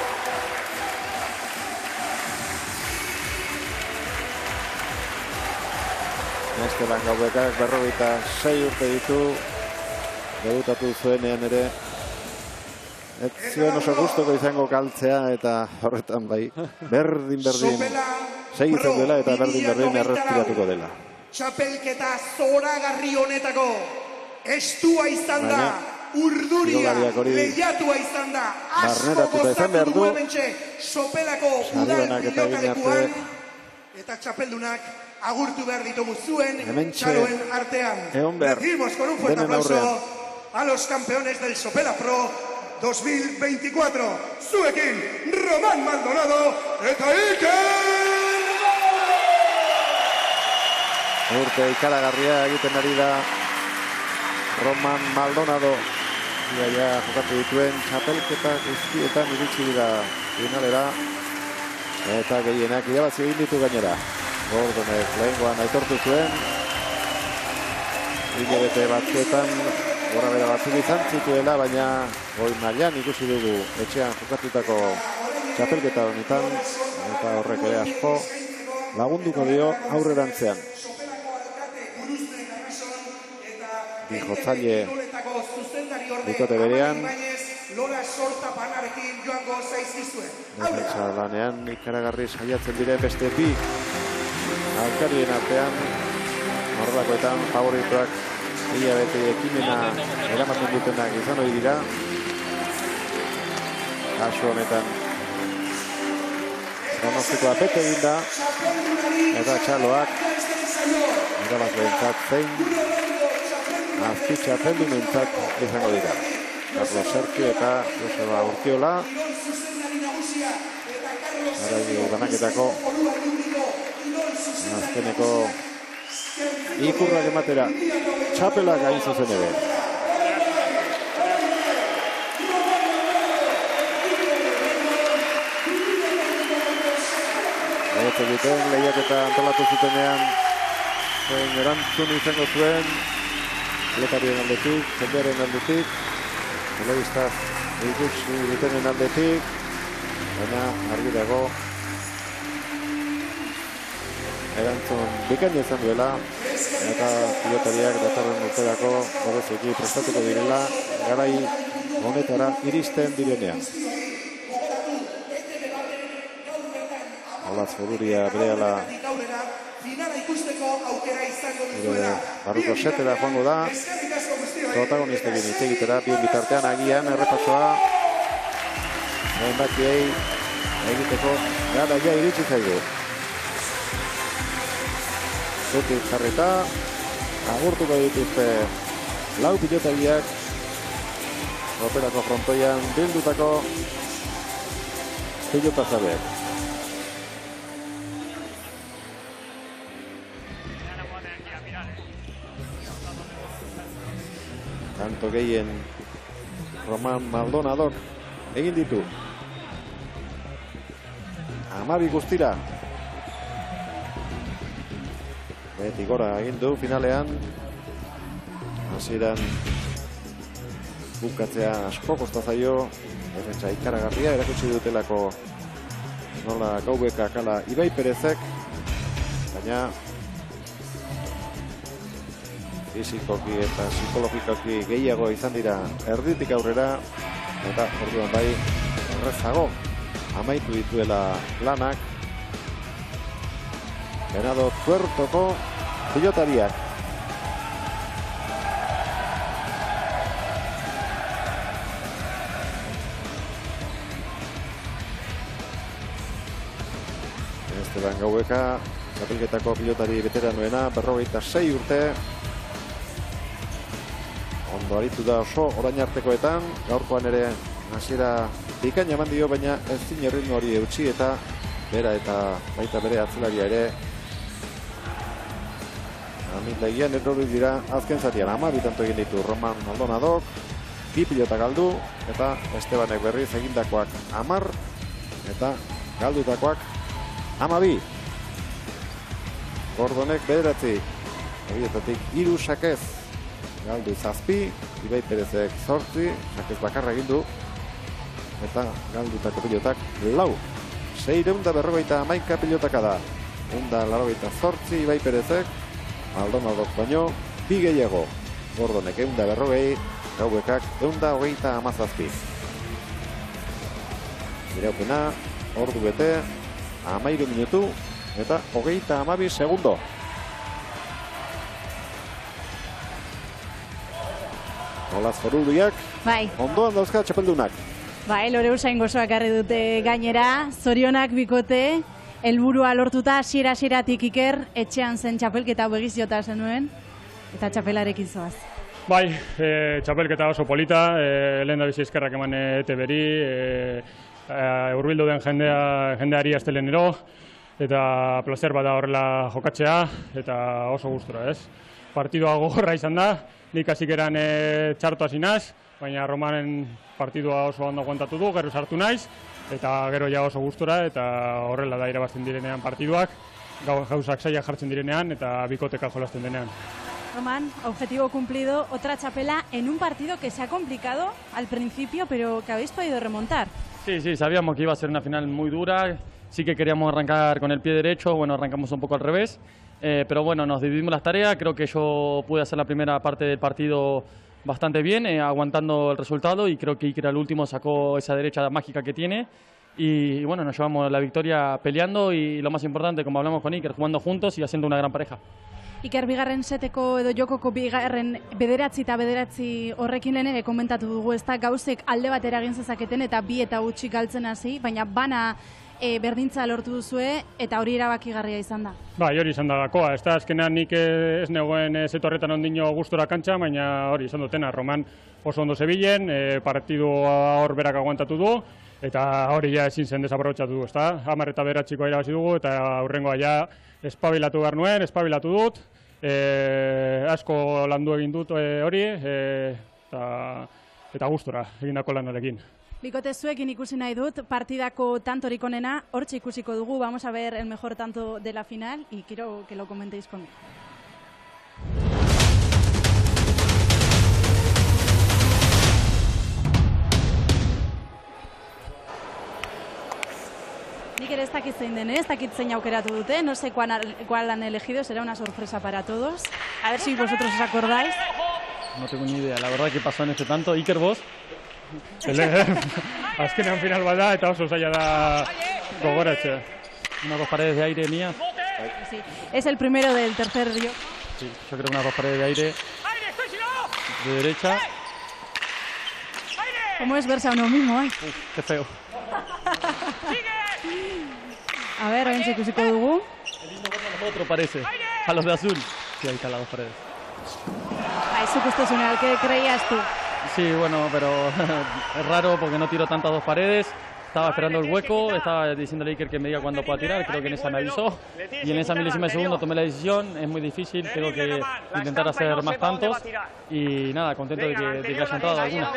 Esteban Gaubekak 46 urte ditu, debutatu zuenean ere. Ez zion oso gustoko izango galtzea eta horretan bai, berdin segitzen dela eta berdin errepiratuko dela. Txapelketa zoragarri honetako estua izan da, urduria lehiatua izan da, asko gozatu du hementxe sopelako udal pilotalekuan eta txapeldunak agurtu behar ditugu zuen txaloen artean. Decimos con un fuerte aplauso a los campeones del Sopela Pro 2024. Zuekin, Roman Maldonado eta Iker! Urte ikaragarria egiten ari da Roman Maldonado. Iaia jokatu dituen txapelketa guztietan iritsi dira finalera. Eta gehienak irabazi egin ditu gainera. Gordonek lehengoan aitortu zuen. Hilabete batzuetan gora bera batzuk izan zituela, baina goi mailan ikusi dugu etxean jokatutako txapelketa honetan. Eta horrek ere asko lagunduko dio aurrerantzean. Bi jotzaile bikote berean. Defentsa lanean ikaragarri saiatzen dire beste bi alkarien artean. Horrelakoetan favorituak hilabete ekimena eramaten dutenak izan hori dira. Kasu honetan pronostikoa bete egin da eta txaloak irabazleentzat zein azpi txapeldunentzat izango dira. Carlos Sergio eta Joseba Urkiola araio banaketako azkeneko ikurrak ematera txapelak hain zuzen ere. Eta egiten lehiak eta antolatu zutenean zein erantzun izango zuen pilotarien aldetik, jendearen aldetik, telebistaz ikusi dutenen aldetik, baina argi dago erantzun bikaina izan duela eta pilotariak datorren urterako bereziki prestatuko direla garai honetara iristen direnean. Olaz Foruria berehala barruko setera joango da protagonistekin hitz egitera, bien bitartean agian errepasoa enbakiei egiteko garaia iritsi zaigu. Zutik jarrita agurtuko dituzte lau pilotariak operako frontoian bildutako pilotazabeak. Kanto gehien Roman Maldonadok egin ditu 12 guztira. Beti gora egin du finalean. Hasieran bukatzea asko kosta zaio. Defentsa ikaragarria erakutsi dutelako nola Gaubeka kala Ibai Perezek. Baina fizikoki eta psikologikoki gehiago izan dira erditik aurrera. Eta orduan bai errezago amaitu dituela lanak. Venado Tuertoko pilotariak. Esteban Gaubeka, txapelketako pilotari veteranoena, 46 urte. Ondo aritu da oso orain artekoetan, gaurkoan ere hasiera bikaina eman dio, baina ezin erritmo hori eutsi eta bera eta baita bere atzelaria ere amildegian errori dira azken zatian. 12 tanto egin ditu Roman Maldonadok, 2 pilota galdu eta Estebanek berriz egindakoak 10 eta galdutakoak 12. Gordonek 9, horietatik 3 sakez galdu 7, Ibai Perezek 8, sakez bakarra egin du eta galdutako pilotak 4. 641 pilotaka da. 188 Ibai Perezek, Maldonadok baino 2 gehiago. Gordonek 140, Gaubekak 137. Iraupena, ordu bete, 13 minutu eta 32 segundo. Olaz Forulduak, bai. Ondoan dauzka txapeldunak. Bai, Lore Usain gozoak garri dute gainera, zorionak bikote, helburua lortuta hasieratik Iker, etxean zen txapelketa begiziota zenuen, eta txapelarekin zoaz. Bai, txapelketa oso polita, lehen da bizi eskerrak eman ETB-ri, hurbildu den jendeari astelenero, eta placer bada horrela jokatzea, eta oso gustura, ez? Partidua gogorra izan da, nik hasik eran txarto hasi naz, baina Romanen partidua oso ondo aguantatu du, gero sartu naiz, eta gero ja oso gustura, eta horrela da irabazten direnean partiduak, gauzak zailak jartzen direnean, eta bikoteka jolasten denean. Román, objetivo cumplido, otra chapela en un partido que se ha complicado al principio, pero que habéis podido remontar. Sí, sabíamos que iba a ser una final muy dura, sí que queríamos arrancar con el pie derecho, bueno, arrancamos un poco al revés, pero bueno, nos dividimos las tareas, creo que yo pude hacer la primera parte del partido bastante bien, aguantando el resultado, y creo que Iker al último sacó esa derecha mágica que tiene, y bueno, nos llevamos la victoria peleando, y lo más importante, como hablamos con Iker, jugando juntos y haciendo una gran pareja. Iker, bigarren seteko edo jokoko bigarren bederatzi horrekin lehen ere komentatu dugu, ez da gauzek alde batera egin zezaketen eta 2 eta gutxi galtzen hasi, baina bana berdintza lortu duzue eta hori erabakigarria izan da. Bai, hori izan da gakoa, ez da azkenean nik ez negoen zetorretan ondino gustora kantxa, baina hori izan dutena, Roman oso ondo zebilen, partidua hor berak aguantatu du, eta hori ja ezin zen desaprobatxatu du, ez da? 10 eta 9 irabazi dugu, eta aurrengoa ja espabilatu behar nuen, espabilatu dut, asko landu egin dut hori, eta gustora egindako lanarekin. Bikote, zuekin ikusi nahi dut, partidako tantorik onena, hortxe ikusiko dugu, vamos a ver el mejor tanto de la final, y quiero que lo comentéis conmigo. Nik ere ez dakit zein den, ez dakit zein aukeratu dute, no sé cuál han elegido, será una sorpresa para todos. A ver si vosotros os acordáis. No tengo ni idea, la verdad que pasó en este tanto. Iker, vos? Azkenean final bat da, eta oso zaila da gogoratzea. Unas 2 paredes de aire mías. Sí, es el primero del tercer río. Sí, yo creo que unas 2 paredes de aire. De derecha. ¿Cómo es verse a uno mismo? Qué feo. A ver, orain ikusiko dugu. El lindo verlo otro parece, a los de azul. Sí, ahí están las 2 paredes. Zuk uste zunean, ¿qué creías tú? Sí, bueno, pero es raro porque no tiro tantas 2 paredes. estaba esperando el hueco, estaba diciéndole a Iker que me diga cuándo pueda tirar, creo que en esa me avisó. Y en esa milésima de segundo tomé la decisión, es muy difícil, tengo que intentar hacer más tantos. Y nada, contento de que haya entrado alguna.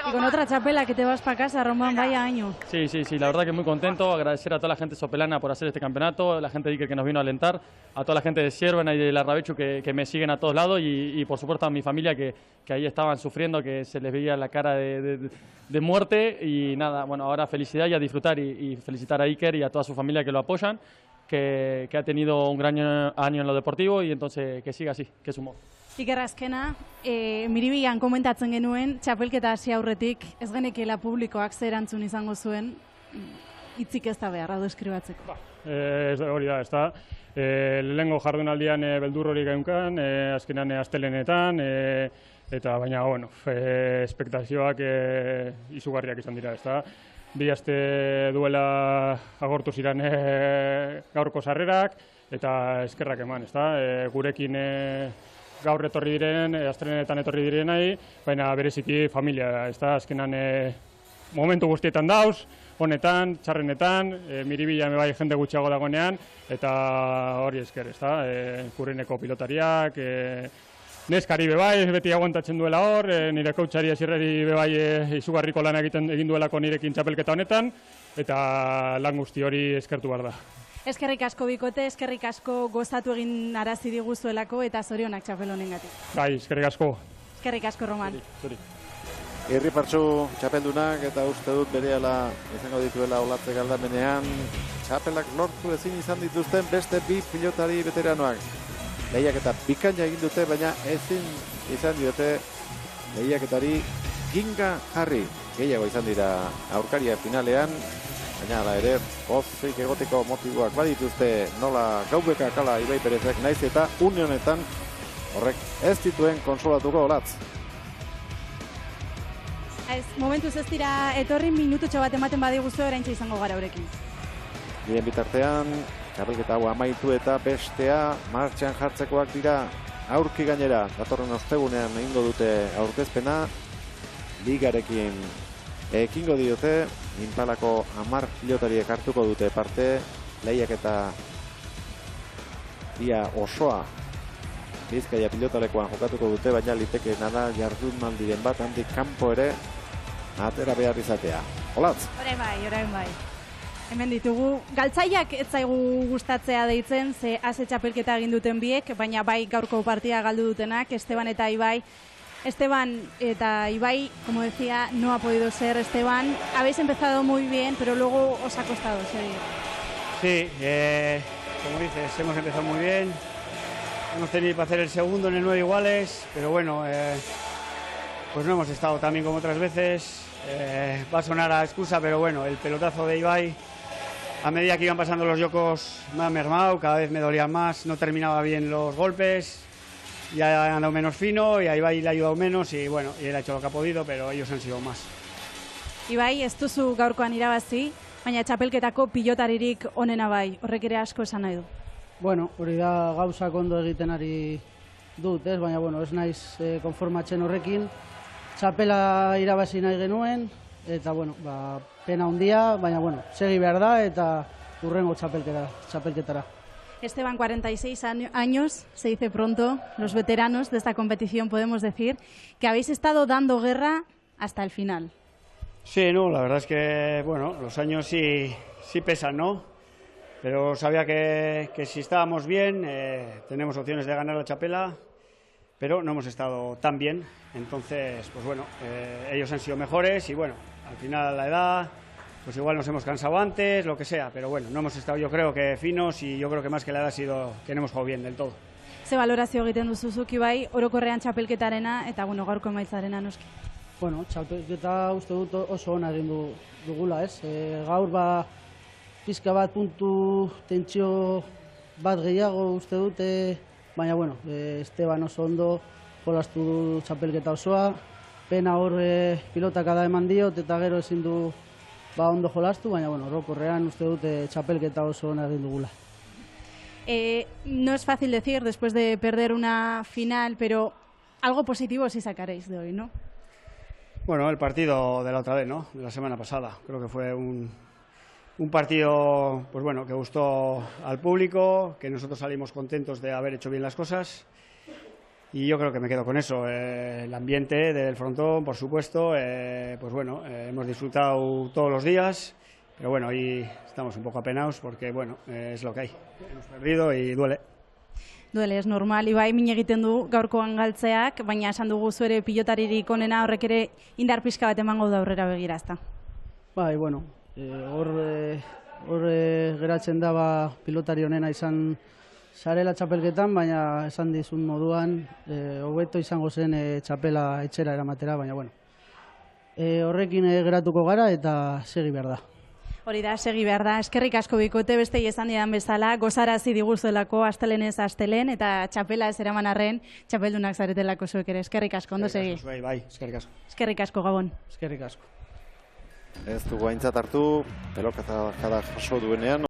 Y con otra chapela que te vas para casa, Román, vaya año. Sí, la verdad que muy contento, agradecer a toda la gente sopelana por hacer este campeonato, a la gente de Iker que nos vino a alentar, a toda la gente de Siervena y de Larrabechu que me siguen a todos lados y por supuesto a mi familia que ahí estaban sufriendo, que se les veía la cara de muerte y nada, bueno, ahora felicidad y a disfrutar y felicitar a Iker y a toda su familia que lo apoyan, que ha tenido un gran año en lo deportivo y entonces que siga así, que sumó. Iker azkena, Miribian komentatzen genuen, txapelketa hasi aurretik, ez genekiela publikoak zer erantzun izango zuen, hitzik ez da behar, hau deskribatzeko. Hori da, ez da. Lehengo jardunaldian beldur hori geunkan, azkenan astelenetan, eta baina, bueno, espektazioak izugarriak izan dira, ez da. Bi aste duela agortu ziren gaurko sarrerak, eta eskerrak eman, ez da. Gurekin gaur etorri diren, astelenetan etorri direnai, baina bereziki familia, ez da, azkenan momentu guztietan dauz, honetan, txarrenetan, Miribilan bai jende gutxiago dagoenean, eta hori esker, ez da, Kurreneko pilotariak, neskari bebai, beti aguantatzen duela hor, nire coachari Asierreri bebai izugarriko lan egin duelako nirekin txapelketa honetan, eta lan guzti hori eskertu behar da. Eskerrik asko bikote, eskerrik asko gozatu egin arazi diguzuelako eta zorionak txapel honengatik. Bai, eskerrik asko. Eskerrik asko, Roman. Irripartsu txapeldunak eta uste dut berehala izango dituela Olatze Galdamenean txapelak lortu ezin izan dituzten beste bi pilotari veteranoak. Lehiaketa bikaina egin dute, baina ezin izan diote lehiaketari ginga jarri. Gehiago izan dira aurkaria finalean, baina ala ere pozik egoteko motiboak badituzte nola Gaubeka kala Ibai Perezek, naiz eta une honetan horrek ez dituen konsolatuko Olatz. Momentuz ez dira etorri, minututxo bat ematen badiguzu oraintxe izango gara horrekin. Bien bitartean, txapelketa hau amaitu eta bestea martxan jartzekoak dira aurki gainera. Datorren ostegunean egingo dute aurkezpena, ligarekin ekingo diote, Impalako 10 pilotariek hartuko dute parte, lehiaketa ia osoa Bizkaia pilotalekoan jokatuko dute, baina litekeena da jardunaldiren bat handik kanpo ere atera behar izatea. Olatz? Orain bai. Hemen ditugu, galtzaiak ez zaigu gustatzea deitzen, ze ase txapelketa egin duten biek, baina bai gaurko partida galdu dutenak, Esteban eta Ibai. Esteban eta Ibai, como decía, no ha podido ser. Esteban, habéis empezado muy bien, pero luego os ha costado seguir. Sí, como dices, hemos empezado muy bien. Hemos tenido que hacer el segundo en el 9 iguales, pero bueno, pues no hemos estado tan bien como otras veces. Va a sonar a excusa, pero bueno, el pelotazo de Ibai, a medida que iban pasando los yocos, me ha mermado, cada vez me dolían más, no terminaba bien los golpes, ya ha andado menos fino y a Ibai le ha ayudado menos y bueno, y él ha hecho lo que ha podido, pero ellos han sido más. Ibai, ez duzu gaurkoan irabazi, baina txapelketako pilotaririk onena bai, horrek ere asko esan nahi du. Bueno, hori da gauzak ondo egiten ari dut, ez? Baina, bueno, ez naiz konformatzen horrekin. Txapela irabazi nahi genuen, eta, bueno, pena handia, baina, bueno, segi behar da, eta hurrengo txapelketara. Esteban, 46 años, se dice pronto, los veteranos de esta competición podemos decir que habéis estado dando guerra hasta el final. Sí, no, la verdad es que, bueno, los años sí pesan, ¿no? Pero sabía que si estábamos bien, tenemos opciones de ganar la txapela, pero no hemos estado tan bien. Entonces, pues bueno, ellos han sido mejores y bueno, al final la edad, pues igual nos hemos cansado antes, lo que sea, pero bueno, no hemos estado yo creo que finos y yo creo que más que la edad ha sido que no hemos jugado bien del todo. Ze valorazio egiten duzuzuk Ibai, orokorrean txapelketarena eta bueno, gaurko emaitzarena noski? Bueno, txapelketa uste dut oso ona egin dugula, ez? Gaur pizka bat puntu tentsio bat gehiago uste dute, baina bueno, Esteban oso ondo jolastu du txapelketa osoa, pena hor pilotakada eman diot eta gero ezin du ondo jolastu, baina bueno, orokorrean uste dute txapelketa oso ona egin dugula. No es fácil decir después de perder una final, pero algo positivo sí sacaréis de hoy, ¿no? Bueno, el partido de la otra vez, ¿no? De la semana pasada. Creo que fue un Un partido, pues bueno, que gustó al público, que nosotros salimos contentos de haber hecho bien las cosas. Y yo creo que me quedo con eso. El ambiente del frontón, por supuesto, pues bueno, hemos disfrutado todos los días, pero bueno, hoy estamos un poco apenados porque, bueno, es lo que hay. Hemos perdido y duele. Duele, es normal. Ibai min egiten du gaurkoan galtzeak, baina esan dugu zuere pilotaririk onena horrek ere indar pixka bat emango da aurrera begira, ezta? Bai, bueno, hor geratzen da pilotari onena izan sarela txapelketan, baina esan dizun moduan, hobeto izango zen txapela etxera eramatera, baina bueno. Horrekin geratuko gara eta segi behar da. Hori da, segi behar da. Eskerrik asko bikote beste esan didan bezala, gozarazi diguzuelako astelenez astelen eta txapela ez eraman arren, txapeldunak zaretelako zuek ere. Eskerrik asko, ondo segi. Bai, eskerrik asko. Eskerrik asko, Gabon. Eskerrik asko. Ez dugu aintzat hartu, pelokata jaso duenean,